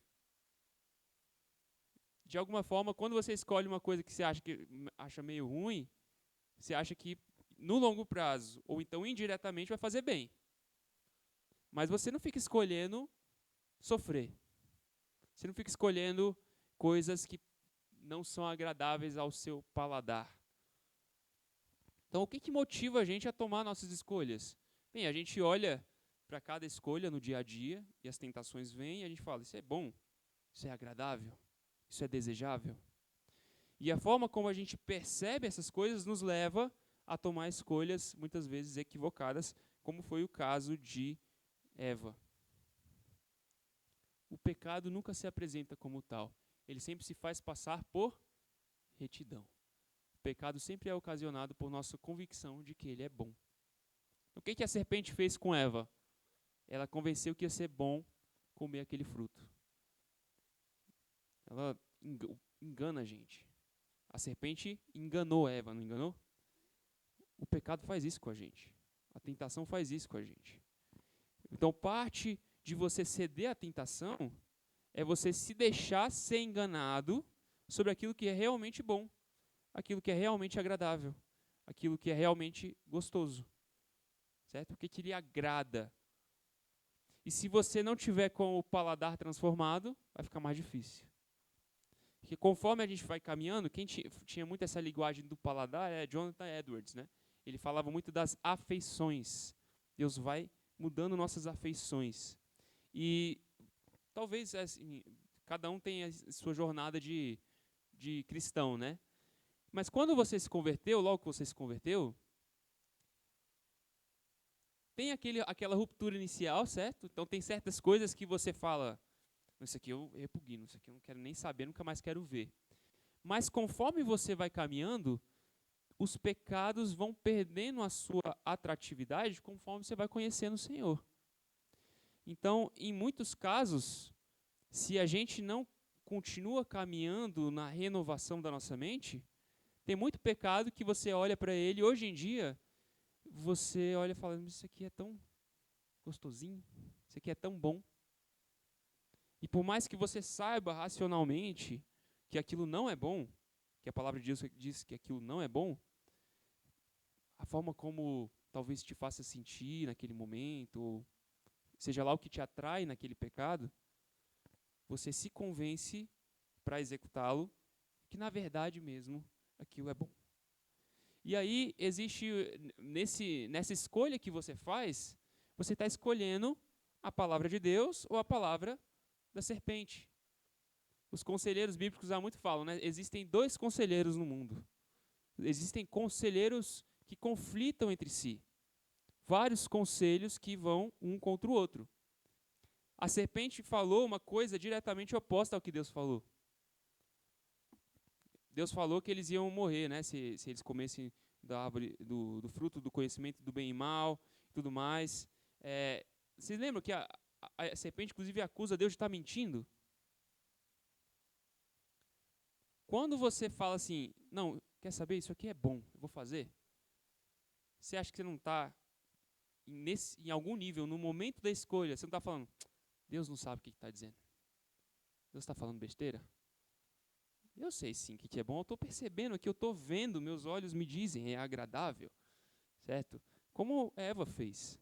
[SPEAKER 1] De alguma forma, quando você escolhe uma coisa que você acha meio ruim, você acha que no longo prazo, ou então indiretamente, vai fazer bem. Mas você não fica escolhendo sofrer. Você não fica escolhendo coisas que não são agradáveis ao seu paladar. Então, o que motiva a gente a tomar nossas escolhas? Bem, a gente olha para cada escolha no dia a dia e as tentações vêm e a gente fala, isso é bom, isso é agradável, isso é desejável. E a forma como a gente percebe essas coisas nos leva a tomar escolhas muitas vezes equivocadas, como foi o caso de Eva. O pecado nunca se apresenta como tal. Ele sempre se faz passar por retidão. O pecado sempre é ocasionado por nossa convicção de que ele é bom. O que a serpente fez com Eva? Ela convenceu que ia ser bom comer aquele fruto. Ela engana a gente. A serpente enganou Eva, não enganou? O pecado faz isso com a gente. A tentação faz isso com a gente. Então, parte de você ceder à tentação é você se deixar ser enganado sobre aquilo que é realmente bom, aquilo que é realmente agradável, aquilo que é realmente gostoso, certo? Porque que lhe agrada. E se você não tiver com o paladar transformado, vai ficar mais difícil. Porque conforme a gente vai caminhando, quem tinha muito essa linguagem do paladar é Jonathan Edwards, né? Ele falava muito das afeições. Deus vai mudando nossas afeições. E talvez assim, cada um tenha a sua jornada de cristão, né? Mas quando você se converteu, logo que você se converteu, tem aquela ruptura inicial, certo? Então tem certas coisas que você fala, isso aqui eu repugno, isso aqui eu não quero nem saber, nunca mais quero ver. Mas conforme você vai caminhando, os pecados vão perdendo a sua atratividade conforme você vai conhecendo o Senhor. Então, em muitos casos, se a gente não continua caminhando na renovação da nossa mente, tem muito pecado que você olha para ele, hoje em dia, você olha e fala, isso aqui é tão gostosinho, isso aqui é tão bom. E por mais que você saiba racionalmente que aquilo não é bom, que a palavra de Deus diz que aquilo não é bom, a forma como talvez te faça sentir naquele momento, ou seja lá o que te atrai naquele pecado, você se convence para executá-lo, que na verdade mesmo aquilo é bom. E aí existe, nessa escolha que você faz, você está escolhendo a palavra de Deus ou a palavra da serpente. Os conselheiros bíblicos há muito falam, né? Existem dois conselheiros no mundo. Existem conselheiros que conflitam entre si. Vários conselhos que vão um contra o outro. A serpente falou uma coisa diretamente oposta ao que Deus falou. Deus falou que eles iam morrer, né? Se eles comessem da árvore, do fruto do conhecimento do bem e mal e tudo mais. Vocês lembram que a serpente, inclusive, acusa Deus de estar mentindo? Quando você fala assim, não, quer saber, isso aqui é bom, eu vou fazer. Você acha que você não está em algum nível, no momento da escolha, você não está falando, Deus não sabe o que está dizendo. Deus está falando besteira? Eu sei sim o que é bom, eu estou percebendo aqui, eu estou vendo, meus olhos me dizem, é agradável, certo? Como Eva fez.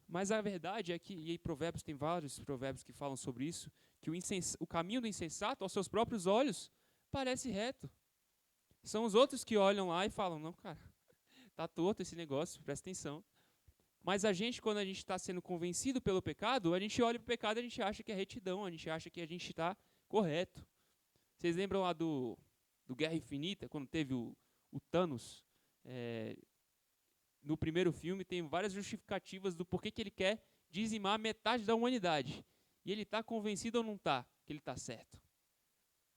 [SPEAKER 1] Mas a verdade é que, e aí Provérbios, tem vários provérbios que falam sobre isso, que o caminho do insensato, aos seus próprios olhos, parece reto. São os outros que olham lá e falam, não, cara, tá torto esse negócio, presta atenção. Mas a gente, quando a gente está sendo convencido pelo pecado, a gente olha para o pecado e a gente acha que é retidão, a gente acha que a gente está correto. Vocês lembram lá do Guerra Infinita, quando teve o Thanos? No primeiro filme tem várias justificativas do porquê que ele quer dizimar metade da humanidade. E ele está convencido ou não está que ele está certo?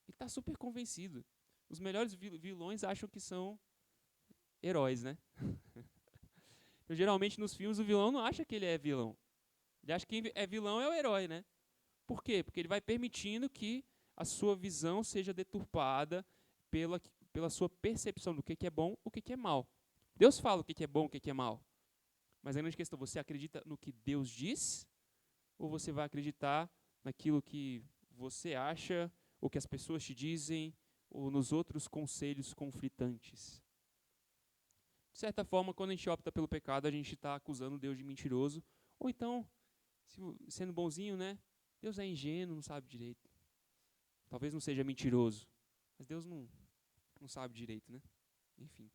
[SPEAKER 1] Ele está super convencido. Os melhores vilões acham que são heróis, né? Então, geralmente nos filmes o vilão não acha que ele é vilão. Ele acha que quem é vilão é o herói, né? Por quê? Porque ele vai permitindo que a sua visão seja deturpada pela sua percepção do que é bom, o que é mal. Deus fala o que é bom, o que é mal. Mas a grande questão, você acredita no que Deus diz? Ou você vai acreditar naquilo que você acha, ou que as pessoas te dizem, ou nos outros conselhos conflitantes? De certa forma, quando a gente opta pelo pecado, a gente está acusando Deus de mentiroso. Ou então, sendo bonzinho, né? Deus é ingênuo, não sabe direito. Talvez não seja mentiroso, mas Deus não sabe direito, né? Enfim.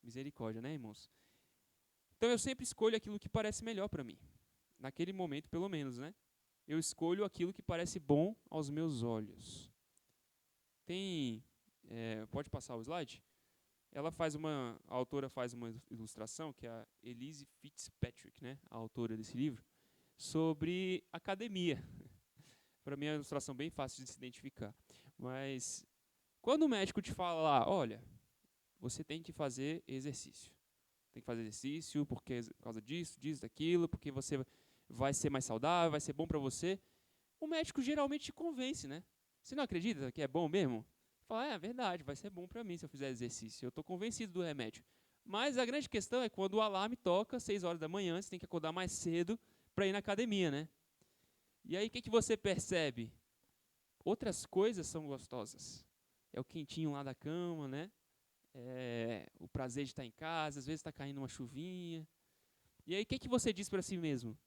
[SPEAKER 1] Misericórdia, né, irmãos? Então eu sempre escolho aquilo que parece melhor para mim. Naquele momento, pelo menos, né? Eu escolho aquilo que parece bom aos meus olhos. Pode passar o slide? A autora faz uma ilustração, que é a Elise Fitzpatrick, né, a autora desse livro, sobre academia. Para mim é uma ilustração bem fácil de se identificar. Mas quando o médico te fala lá, olha, você tem que fazer exercício. Tem que fazer exercício por causa disso, daquilo, porque você vai ser mais saudável, vai ser bom para você. O médico geralmente te convence, né? Você não acredita que é bom mesmo? Fala, é verdade, vai ser bom para mim se eu fizer exercício. Eu estou convencido do remédio. Mas a grande questão é quando o alarme toca, 6 horas da manhã, você tem que acordar mais cedo para ir na academia, né? E aí o que você percebe? Outras coisas são gostosas. É o quentinho lá da cama, né? O prazer de estar em casa, às vezes está caindo uma chuvinha. E aí o que você diz para si mesmo?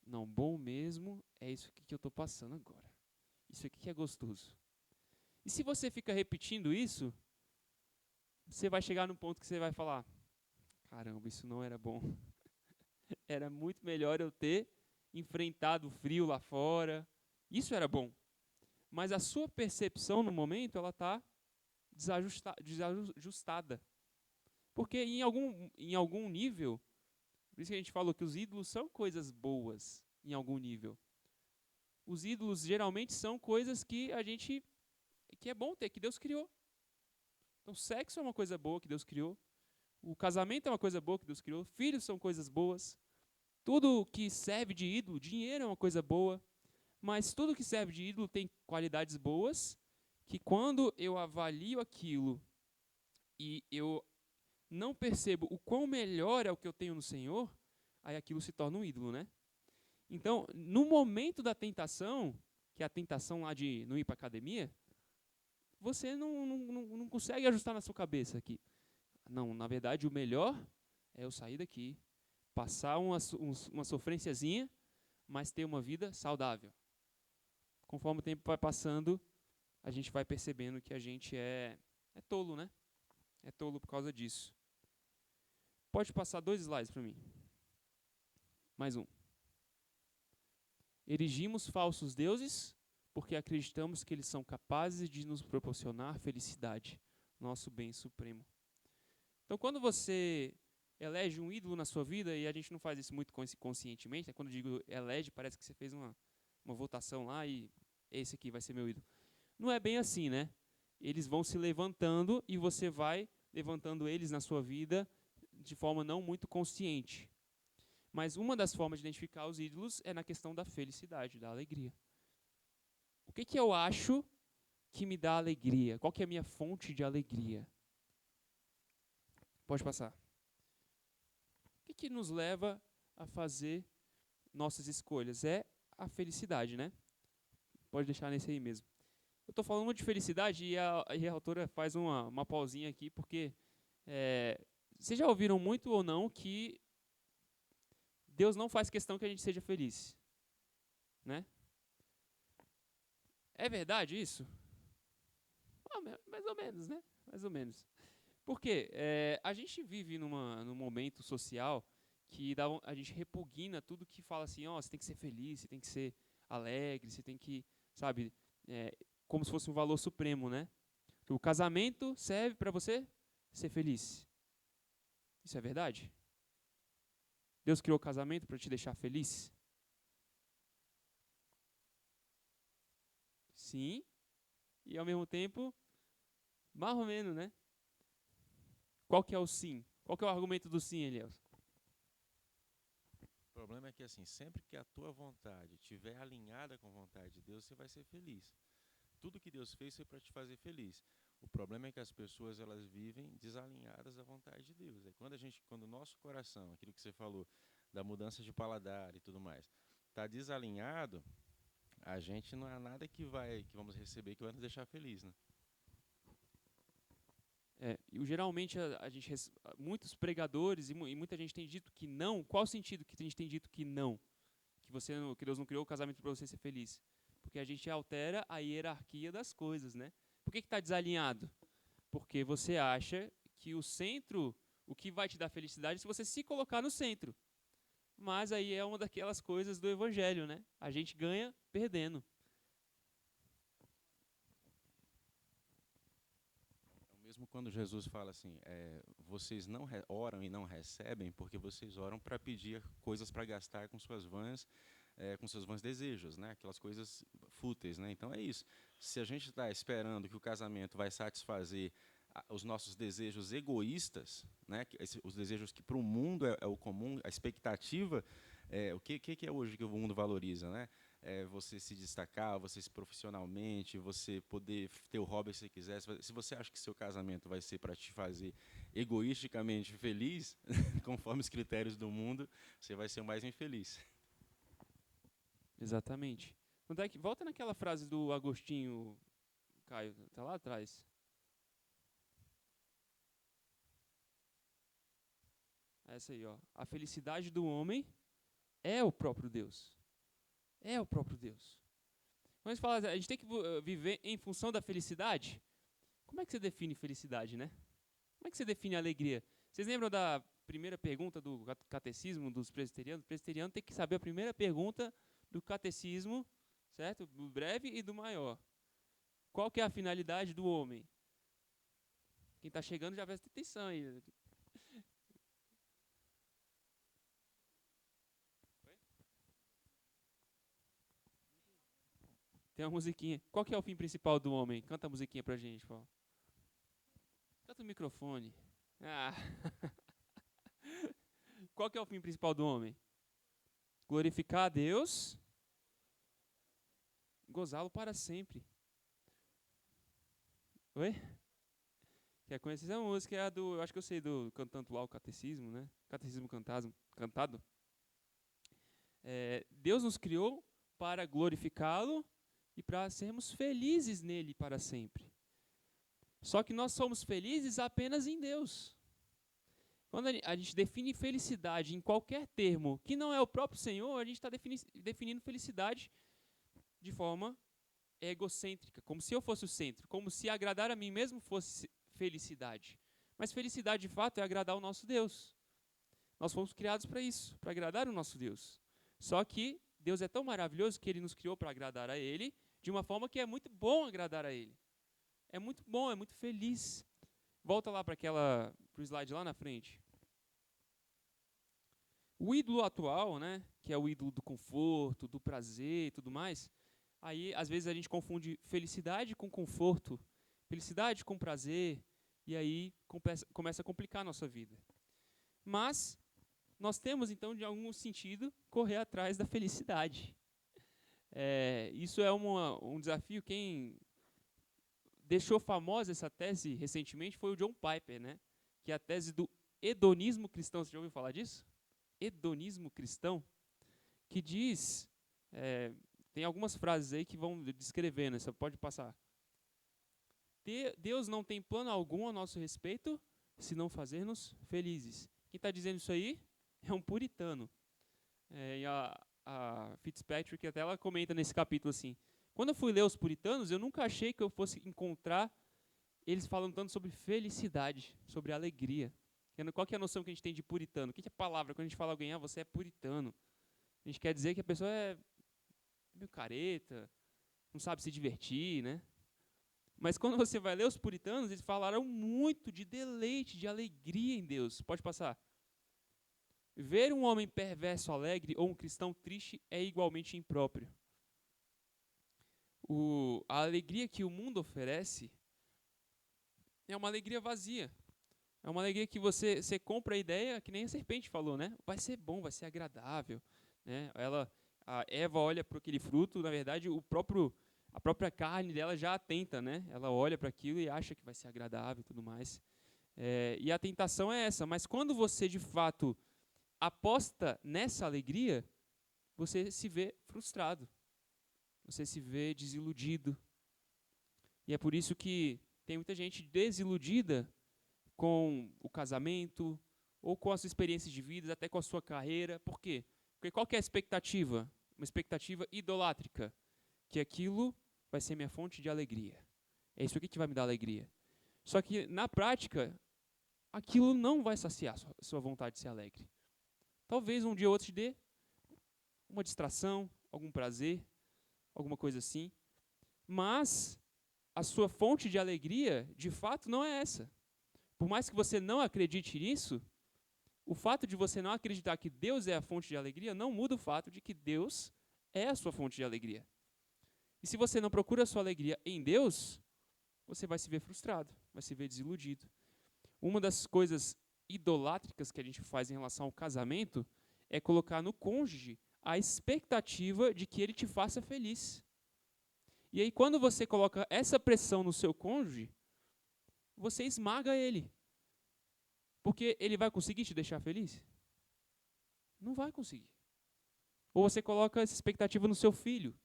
[SPEAKER 1] Não, bom mesmo é isso aqui que eu estou passando agora. Isso aqui que é gostoso. E se você fica repetindo isso, você vai chegar num ponto que você vai falar, caramba, isso não era bom. Era muito melhor eu ter enfrentado o frio lá fora. Isso era bom. Mas a sua percepção no momento, ela está desajustada. Porque em algum nível, por isso que a gente falou que os ídolos são coisas boas, em algum nível. Os ídolos geralmente são coisas que é bom ter, que Deus criou. Então, sexo é uma coisa boa que Deus criou. O casamento é uma coisa boa que Deus criou. Filhos são coisas boas. Tudo que serve de ídolo, dinheiro é uma coisa boa. Mas tudo que serve de ídolo tem qualidades boas, que quando eu avalio aquilo e eu não percebo o quão melhor é o que eu tenho no Senhor, aí aquilo se torna um ídolo, né? Então, no momento da tentação, que é a tentação lá de não ir para a academia, você não consegue ajustar na sua cabeça aqui. Não, na verdade, o melhor é eu sair daqui, passar uma sofrênciazinha, mas ter uma vida saudável. conforme o tempo vai passando, a gente vai percebendo que a gente é tolo, né? É tolo por causa disso. Pode passar 2 slides para mim. Mais um. Erigimos falsos deuses porque acreditamos que eles são capazes de nos proporcionar felicidade, nosso bem supremo. Então, quando você elege um ídolo na sua vida, e a gente não faz isso muito conscientemente, né? Quando eu digo elege, parece que você fez uma votação lá e esse aqui vai ser meu ídolo. Não é bem assim, né? Eles vão se levantando e você vai levantando eles na sua vida de forma não muito consciente. Mas uma das formas de identificar os ídolos é na questão da felicidade, da alegria. O que eu acho que me dá alegria? Qual que é a minha fonte de alegria? Pode passar. O que nos leva a fazer nossas escolhas? É a felicidade, né? Pode deixar nesse aí mesmo. Eu estou falando de felicidade e a autora faz uma pausinha aqui, porque vocês já ouviram muito ou não que Deus não faz questão que a gente seja feliz, né? É verdade isso? Mais ou menos, né? Mais ou menos. Por quê? A gente vive num momento social que a gente repugna tudo que fala assim, você tem que ser feliz, você tem que ser alegre, você tem que, sabe, como se fosse um valor supremo, né? O casamento serve para você ser feliz. Isso é verdade? Deus criou o casamento para te deixar feliz? Sim. E ao mesmo tempo, mais ou menos, né? Qual que é o sim? Qual que é o argumento do sim, Elias?
[SPEAKER 7] O problema é que, assim, sempre que a tua vontade estiver alinhada com a vontade de Deus, você vai ser feliz. Tudo que Deus fez foi para te fazer feliz. O problema é que as pessoas, elas vivem desalinhadas à vontade de Deus. É quando o nosso coração, aquilo que você falou, da mudança de paladar e tudo mais, está desalinhado, a gente não há nada que vamos receber que vai nos deixar feliz, né?
[SPEAKER 1] Geralmente muitos pregadores e muita gente tem dito que não. Qual o sentido que a gente tem dito que não? Que Deus não criou o casamento para você ser feliz? Porque a gente altera a hierarquia das coisas, né? Por que está desalinhado? Porque você acha que o centro, o que vai te dar felicidade, é se você se colocar no centro. Mas aí é uma daquelas coisas do evangelho, né? A gente ganha perdendo.
[SPEAKER 7] Mesmo quando Jesus fala assim, vocês não oram e não recebem porque vocês oram para pedir coisas para gastar com suas vãs desejos, né? Aquelas coisas fúteis, né? Então é isso. Se a gente está esperando que o casamento vai satisfazer os nossos desejos egoístas, né? Os desejos que para o mundo é o comum, a expectativa, o que é hoje que o mundo valoriza, né? Você se destacar, você se profissionalmente, você poder ter o hobby que você quiser. Se você acha que seu casamento vai ser para te fazer egoisticamente feliz, conforme os critérios do mundo, você vai ser o mais infeliz.
[SPEAKER 1] Exatamente. Volta naquela frase do Agostinho, Caio, tá lá atrás. Essa aí, ó. A felicidade do homem é o próprio Deus. É o próprio Deus. Quando a gente fala, a gente tem que viver em função da felicidade. Como é que você define felicidade, né? Como é que você define alegria? Vocês lembram da primeira pergunta do catecismo dos presbiterianos? O presbiteriano tem que saber a primeira pergunta do catecismo, certo? Do breve e do maior. Qual que é a finalidade do homem? Quem está chegando já presta atenção aí. Tem uma musiquinha. Qual que é o fim principal do homem? Canta a musiquinha pra gente, Paulo. Canta o microfone. Ah. Qual que é o fim principal do homem? Glorificar a Deus, gozá-lo para sempre. Oi? Quer conhecer essa música? É a do, eu acho que eu sei do cantando lá o catecismo, né? Catecismo cantado. Deus nos criou para glorificá-lo e para sermos felizes nele para sempre. Só que nós somos felizes apenas em Deus. Quando a gente define felicidade em qualquer termo que não é o próprio Senhor, a gente está definindo felicidade de forma egocêntrica, como se eu fosse o centro, como se agradar a mim mesmo fosse felicidade. Mas felicidade, de fato, é agradar o nosso Deus. Nós fomos criados para isso, para agradar o nosso Deus. Só que Deus é tão maravilhoso que Ele nos criou para agradar a Ele, de uma forma que é muito bom agradar a Ele. É muito bom, é muito feliz. Volta lá para o slide lá na frente. O ídolo atual, né, que é o ídolo do conforto, do prazer e tudo mais, aí às vezes a gente confunde felicidade com conforto, felicidade com prazer, e aí começa a complicar a nossa vida. Mas nós temos, então, de algum sentido, correr atrás da felicidade. Isso é um desafio. Quem deixou famosa essa tese recentemente foi o John Piper, né, que é a tese do hedonismo cristão. Você já ouviu falar disso? Hedonismo cristão, que diz, tem algumas frases aí que vão descrevendo, você pode passar. Deus não tem plano algum a nosso respeito, se não fazer-nos felizes. Quem está dizendo isso aí é um puritano. E a Fitzpatrick até ela comenta nesse capítulo assim, quando eu fui ler os puritanos, eu nunca achei que eu fosse encontrar eles falando tanto sobre felicidade, sobre alegria. Qual que é a noção que a gente tem de puritano? O que é a palavra? Quando a gente fala alguém, você é puritano. A gente quer dizer que a pessoa é meio careta, não sabe se divertir, né? Mas quando você vai ler os puritanos, eles falaram muito de deleite, de alegria em Deus. Pode passar. Ver um homem perverso alegre ou um cristão triste é igualmente impróprio. A alegria que o mundo oferece é uma alegria vazia. É uma alegria que você compra a ideia, que nem a serpente falou, né? Vai ser bom, vai ser agradável. Né? A Eva olha para aquele fruto, na verdade, a própria carne dela já atenta, né? Ela olha para aquilo e acha que vai ser agradável e tudo mais. E a tentação é essa. Mas quando você, de fato, aposta nessa alegria, você se vê frustrado. Você se vê desiludido. E é por isso que tem muita gente desiludida com o casamento, ou com as suas experiências de vida, até com a sua carreira. Por quê? Porque qual que é a expectativa? Uma expectativa idolátrica. Que aquilo vai ser minha fonte de alegria. É isso aqui que vai me dar alegria. Só que, na prática, aquilo não vai saciar a sua vontade de ser alegre. Talvez um dia ou outro te dê uma distração, algum prazer, alguma coisa assim. Mas a sua fonte de alegria, de fato, não é essa. Por mais que você não acredite nisso, o fato de você não acreditar que Deus é a fonte de alegria não muda o fato de que Deus é a sua fonte de alegria. E se você não procura a sua alegria em Deus, você vai se ver frustrado, vai se ver desiludido. Uma das coisas idolátricas que a gente faz em relação ao casamento é colocar no cônjuge a expectativa de que ele te faça feliz. E aí, quando você coloca essa pressão no seu cônjuge, você esmaga ele. Porque ele vai conseguir te deixar feliz? Não vai conseguir. Ou você coloca essa expectativa no seu filho.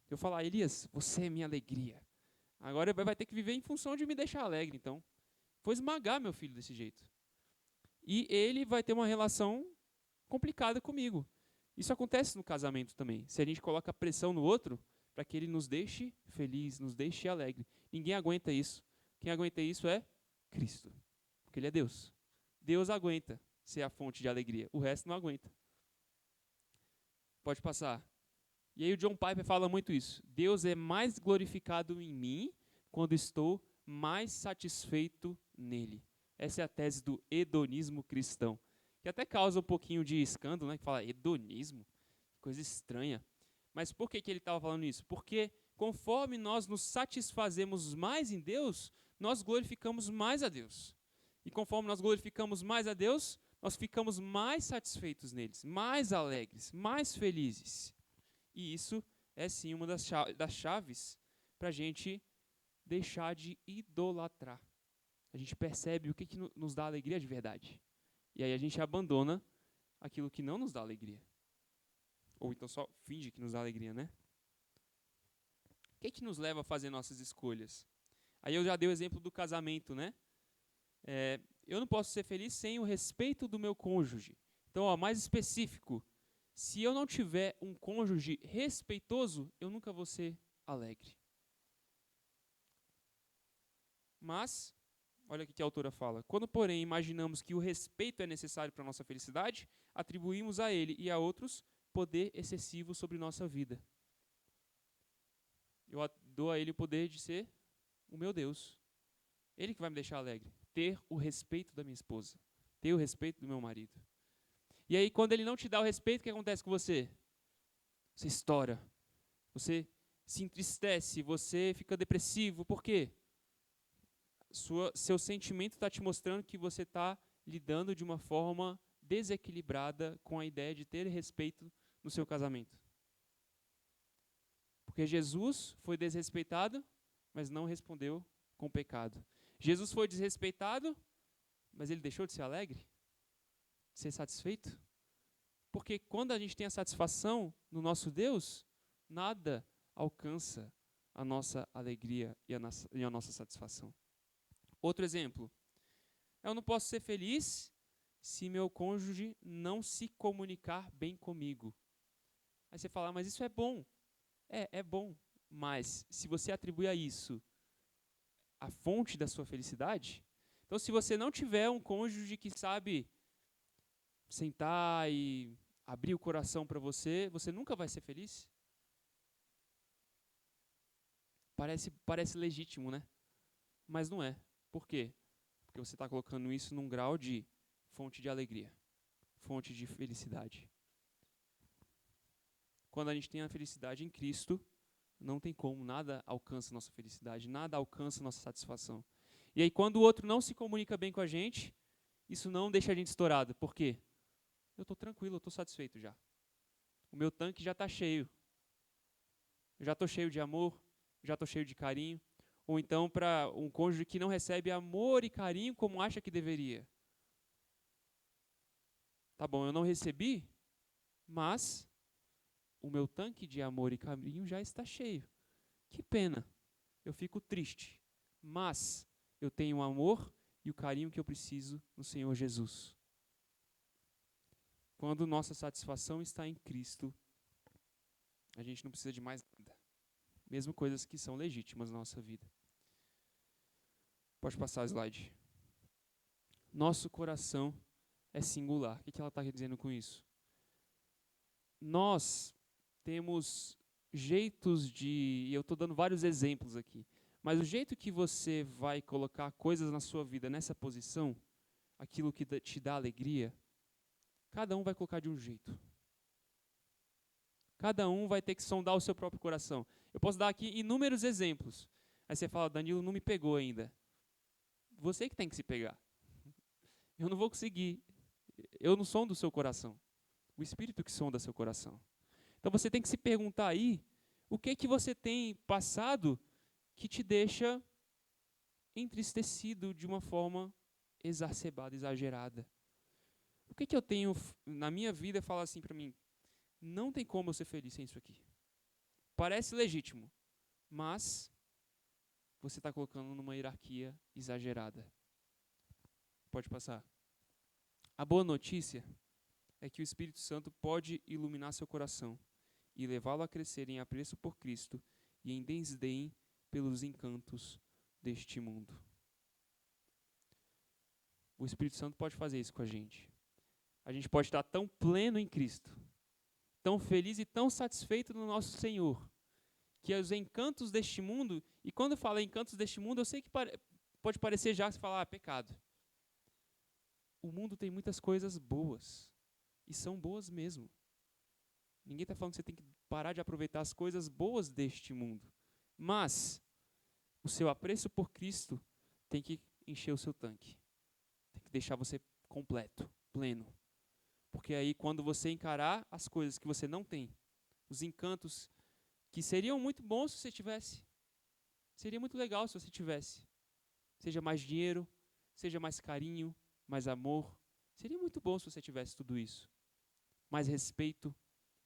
[SPEAKER 1] Eu falar, Elias, você é minha alegria. Agora vai ter que viver em função de me deixar alegre, então. Vou esmagar meu filho desse jeito. E ele vai ter uma relação complicada comigo. Isso acontece no casamento também. Se a gente coloca pressão no outro para que ele nos deixe feliz, nos deixe alegre. Ninguém aguenta isso. Quem aguenta isso é Cristo. Porque Ele é Deus. Deus aguenta ser a fonte de alegria. O resto não aguenta. Pode passar. E aí o John Piper fala muito isso. Deus é mais glorificado em mim quando estou mais satisfeito nele. Essa é a tese do hedonismo cristão. Que até causa um pouquinho de escândalo, né? Que fala, hedonismo? Coisa estranha. Mas por que ele estava falando isso? Porque conforme nós nos satisfazemos mais em Deus, nós glorificamos mais a Deus. E conforme nós glorificamos mais a Deus, nós ficamos mais satisfeitos neles, mais alegres, mais felizes. E isso é sim uma das chaves para a gente deixar de idolatrar. A gente percebe o que nos dá alegria de verdade. E aí a gente abandona aquilo que não nos dá alegria. Ou então só finge que nos dá alegria, né? O que nos leva a fazer nossas escolhas? Aí eu já dei o exemplo do casamento, né? Eu não posso ser feliz sem o respeito do meu cônjuge. Então, mais específico, se eu não tiver um cônjuge respeitoso, eu nunca vou ser alegre. Mas, olha o que a autora fala. Quando, porém, imaginamos que o respeito é necessário para a nossa felicidade, atribuímos a ele e a outros poder excessivo sobre nossa vida. Eu dou a ele o poder de ser o meu Deus. Ele que vai me deixar alegre. Ter o respeito da minha esposa. Ter o respeito do meu marido. E aí, quando ele não te dá o respeito, o que acontece com você? Você estoura. Você se entristece. Você fica depressivo. Por quê? Seu sentimento está te mostrando que você está lidando de uma forma desequilibrada com a ideia de ter respeito no seu casamento. Porque Jesus foi desrespeitado, mas não respondeu com pecado. Jesus foi desrespeitado, mas ele deixou de ser alegre? De ser satisfeito? Porque quando a gente tem a satisfação no nosso Deus, nada alcança a nossa alegria e a nossa satisfação. Outro exemplo. Eu não posso ser feliz se meu cônjuge não se comunicar bem comigo. Aí você fala, mas isso é bom. É bom. Mas se você atribui a isso a fonte da sua felicidade, então se você não tiver um cônjuge que sabe sentar e abrir o coração para você, você nunca vai ser feliz? Parece legítimo, né? Mas não é. Por quê? Porque você está colocando isso num grau de fonte de alegria, fonte de felicidade. Quando a gente tem a felicidade em Cristo, não tem como, nada alcança nossa felicidade, nada alcança nossa satisfação. E aí, quando o outro não se comunica bem com a gente, isso não deixa a gente estourado. Por quê? Eu estou tranquilo, eu estou satisfeito já. O meu tanque já está cheio. Eu já estou cheio de amor, já estou cheio de carinho. Ou então para um cônjuge que não recebe amor e carinho como acha que deveria. Tá bom, eu não recebi, mas o meu tanque de amor e carinho já está cheio. Que pena, eu fico triste, mas eu tenho o amor e o carinho que eu preciso no Senhor Jesus. Quando nossa satisfação está em Cristo, a gente não precisa de mais nada. Mesmo coisas que são legítimas na nossa vida. Pode passar o slide. Nosso coração é singular. O que ela está dizendo com isso? Nós temos jeitos de... E eu estou dando vários exemplos aqui. Mas o jeito que você vai colocar coisas na sua vida nessa posição, aquilo que te dá alegria, cada um vai colocar de um jeito. Cada um vai ter que sondar o seu próprio coração. Eu posso dar aqui inúmeros exemplos. Aí você fala, Danilo não me pegou ainda. Você que tem que se pegar. Eu não vou conseguir. Eu não sondo o seu coração. O Espírito que sonda seu coração. Então você tem que se perguntar aí, o que você tem passado que te deixa entristecido de uma forma exacerbada, exagerada. O que eu tenho na minha vida fala assim para mim, não tem como eu ser feliz sem isso aqui. Parece legítimo, mas você está colocando numa hierarquia exagerada. Pode passar. A boa notícia é que o Espírito Santo pode iluminar seu coração e levá-lo a crescer em apreço por Cristo e em desdém pelos encantos deste mundo. O Espírito Santo pode fazer isso com a gente. A gente pode estar tão pleno em Cristo, tão feliz e tão satisfeito no nosso Senhor, que os encantos deste mundo, e quando eu falo encantos deste mundo, eu sei que pode parecer já se falar, pecado. O mundo tem muitas coisas boas, e são boas mesmo. Ninguém está falando que você tem que parar de aproveitar as coisas boas deste mundo, mas o seu apreço por Cristo tem que encher o seu tanque, tem que deixar você completo, pleno. Porque aí quando você encarar as coisas que você não tem, os encantos que seriam muito bons se você tivesse, seria muito legal se você tivesse, seja mais dinheiro, seja mais carinho, mais amor, seria muito bom se você tivesse tudo isso. Mais respeito,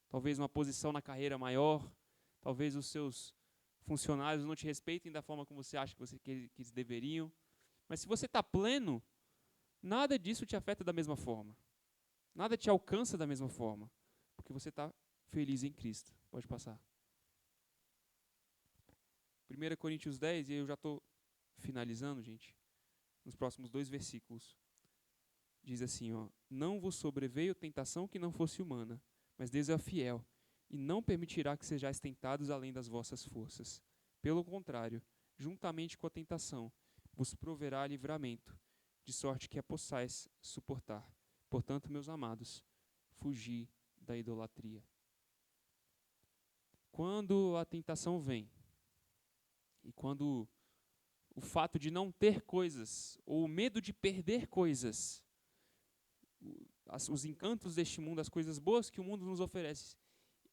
[SPEAKER 1] talvez uma posição na carreira maior, talvez os seus funcionários não te respeitem da forma como você acha que eles deveriam. Mas se você está pleno, nada disso te afeta da mesma forma. Nada te alcança da mesma forma, porque você está feliz em Cristo. Pode passar. 1 Coríntios 10, e eu já estou finalizando, gente, nos próximos 2 versículos. Diz assim, ó: não vos sobreveio tentação que não fosse humana, mas Deus é fiel, e não permitirá que sejais tentados além das vossas forças. Pelo contrário, juntamente com a tentação, vos proverá livramento, de sorte que a possais suportar. Portanto, meus amados, fugi da idolatria. Quando a tentação vem, e quando o fato de não ter coisas, ou o medo de perder coisas, os encantos deste mundo, as coisas boas que o mundo nos oferece,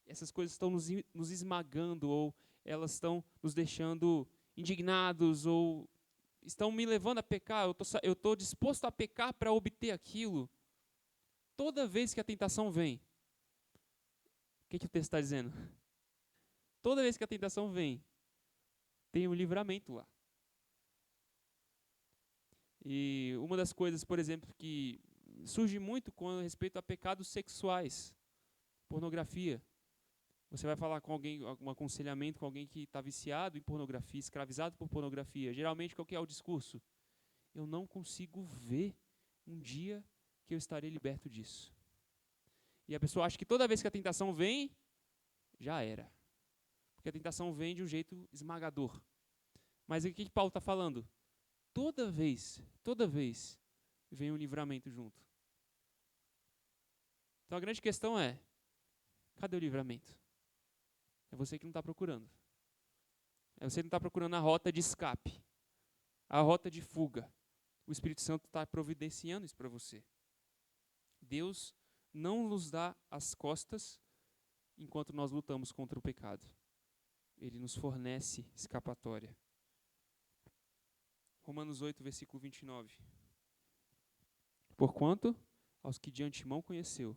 [SPEAKER 1] essas coisas estão nos esmagando, ou elas estão nos deixando indignados, ou estão me levando a pecar, eu estou disposto a pecar para obter aquilo. Toda vez que a tentação vem, o que o texto está dizendo? Toda vez que a tentação vem, tem um livramento lá. E uma das coisas, por exemplo, que surge muito com respeito a pecados sexuais, pornografia. Você vai falar com alguém, um aconselhamento com alguém que está viciado em pornografia, escravizado por pornografia. Geralmente, qual que é o discurso? Eu não consigo ver um dia que eu estarei liberto disso. E a pessoa acha que toda vez que a tentação vem, já era. Porque a tentação vem de um jeito esmagador. Mas o que Paulo está falando? Toda vez, vem um livramento junto. Então a grande questão é, cadê o livramento? É você que não está procurando. É você que não está procurando a rota de escape, a rota de fuga. O Espírito Santo está providenciando isso para você. Deus não nos dá as costas enquanto nós lutamos contra o pecado. Ele nos fornece escapatória. Romanos 8, versículo 29. Porquanto, aos que de antemão conheceu,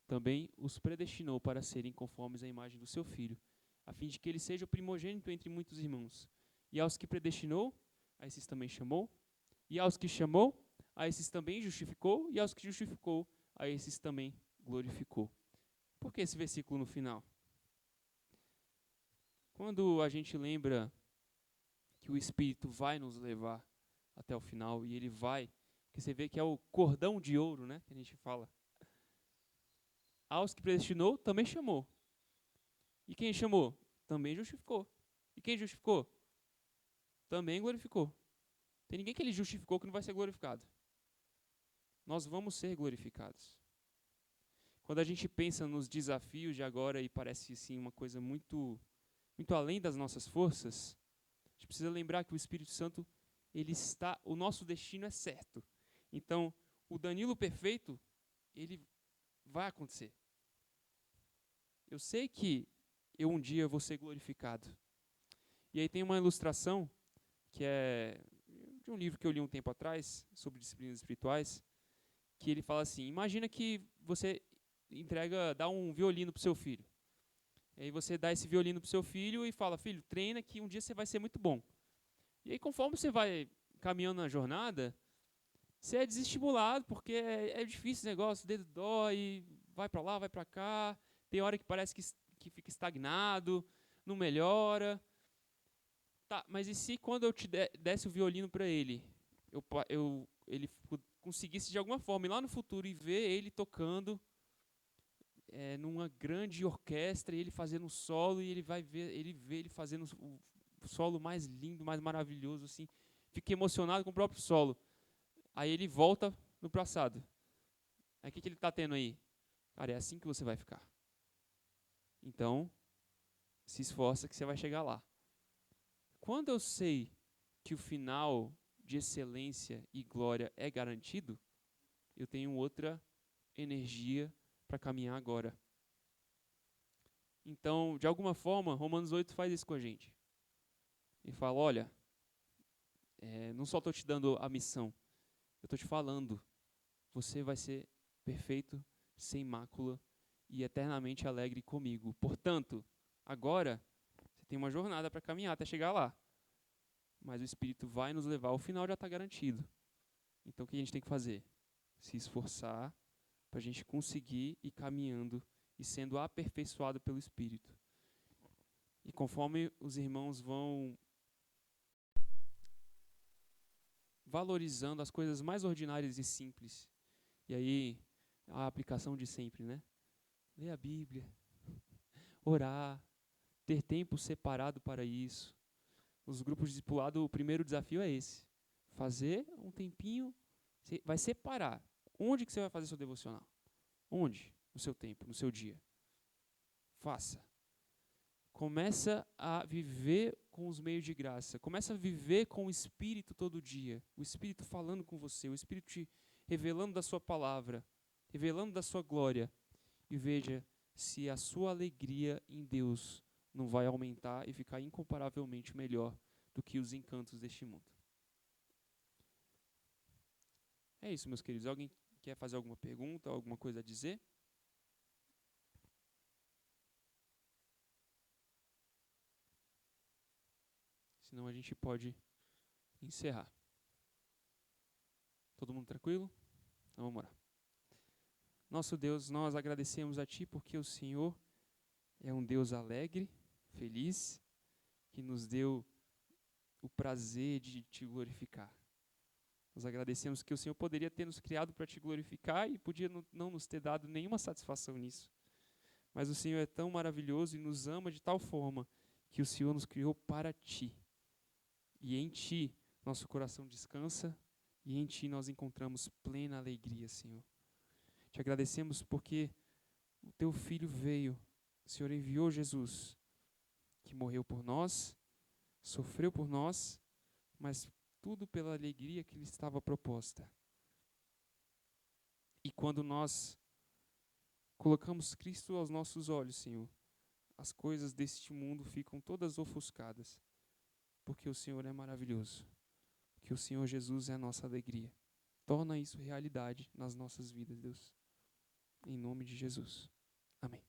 [SPEAKER 1] também os predestinou para serem conformes à imagem do seu Filho, a fim de que ele seja o primogênito entre muitos irmãos. E aos que predestinou, a esses também chamou. E aos que chamou, a esses também justificou. E aos que justificou, a esses também glorificou. Por que esse versículo no final? Quando a gente lembra que o Espírito vai nos levar até o final, e ele vai, que você vê que é o cordão de ouro, né, que a gente fala. Aos que predestinou, também chamou. E quem chamou? Também justificou. E quem justificou? Também glorificou. Tem ninguém que ele justificou que não vai ser glorificado. Nós vamos ser glorificados. Quando a gente pensa nos desafios de agora e parece assim uma coisa muito além das nossas forças, a gente precisa lembrar que o Espírito Santo, o nosso destino é certo. Então, o Danilo perfeito, ele vai acontecer. Eu sei que eu um dia vou ser glorificado. E aí tem uma ilustração, que é de um livro que eu li um tempo atrás, sobre disciplinas espirituais, que ele fala assim, imagina que você dá um violino para o seu filho. E aí você dá esse violino para o seu filho e fala, filho, treina que um dia você vai ser muito bom. E aí conforme você vai caminhando na jornada, você é desestimulado, porque é difícil esse negócio, o dedo dói, vai para lá, vai para cá, tem hora que parece que fica estagnado, não melhora. Tá, mas e se quando eu te desse o violino para ele, ele conseguisse de alguma forma ir lá no futuro e ver ele tocando numa grande orquestra, e ele fazendo um solo, e ele vê ele fazendo o solo mais lindo, mais maravilhoso, assim, fica emocionado com o próprio solo. Aí ele volta no passado. Aí o que ele está tendo aí? Cara, é assim que você vai ficar. Então, se esforça que você vai chegar lá. Quando eu sei que o final de excelência e glória é garantido, eu tenho outra energia para caminhar agora. Então, de alguma forma, Romanos 8 faz isso com a gente. Ele fala, olha, não só estou te dando a missão, eu estou te falando, você vai ser perfeito, sem mácula e eternamente alegre comigo. Portanto, agora, você tem uma jornada para caminhar até chegar lá. Mas o Espírito vai nos levar, o final já está garantido. Então, o que a gente tem que fazer? Se esforçar para a gente conseguir ir caminhando e sendo aperfeiçoado pelo Espírito. E conforme os irmãos vão valorizando as coisas mais ordinárias e simples. E aí, a aplicação de sempre, né? Ler a Bíblia, orar, ter tempo separado para isso. Os grupos de discipulado, o primeiro desafio é esse. Fazer um tempinho, você vai separar. Onde que você vai fazer seu devocional? Onde? No seu tempo, no seu dia. Faça. Começa a viver com os meios de graça. Começa a viver com o Espírito todo dia. O Espírito falando com você, o Espírito te revelando da sua palavra, revelando da sua glória. E veja se a sua alegria em Deus não vai aumentar e ficar incomparavelmente melhor do que os encantos deste mundo. É isso, meus queridos. Alguém quer fazer alguma pergunta, alguma coisa a dizer? Senão a gente pode encerrar. Todo mundo tranquilo? Então vamos orar. Nosso Deus, nós agradecemos a Ti porque o Senhor é um Deus alegre, feliz, que nos deu o prazer de Te glorificar. Nós agradecemos que o Senhor poderia ter nos criado para Te glorificar e podia não nos ter dado nenhuma satisfação nisso. Mas o Senhor é tão maravilhoso e nos ama de tal forma que o Senhor nos criou para Ti. E em Ti nosso coração descansa e em Ti nós encontramos plena alegria, Senhor. Te agradecemos porque o Teu Filho veio, o Senhor enviou Jesus, que morreu por nós, sofreu por nós, mas tudo pela alegria que lhe estava proposta. E quando nós colocamos Cristo aos nossos olhos, Senhor, as coisas deste mundo ficam todas ofuscadas, porque o Senhor é maravilhoso, porque o Senhor Jesus é a nossa alegria. Torna isso realidade nas nossas vidas, Deus. Em nome de Jesus. Amém.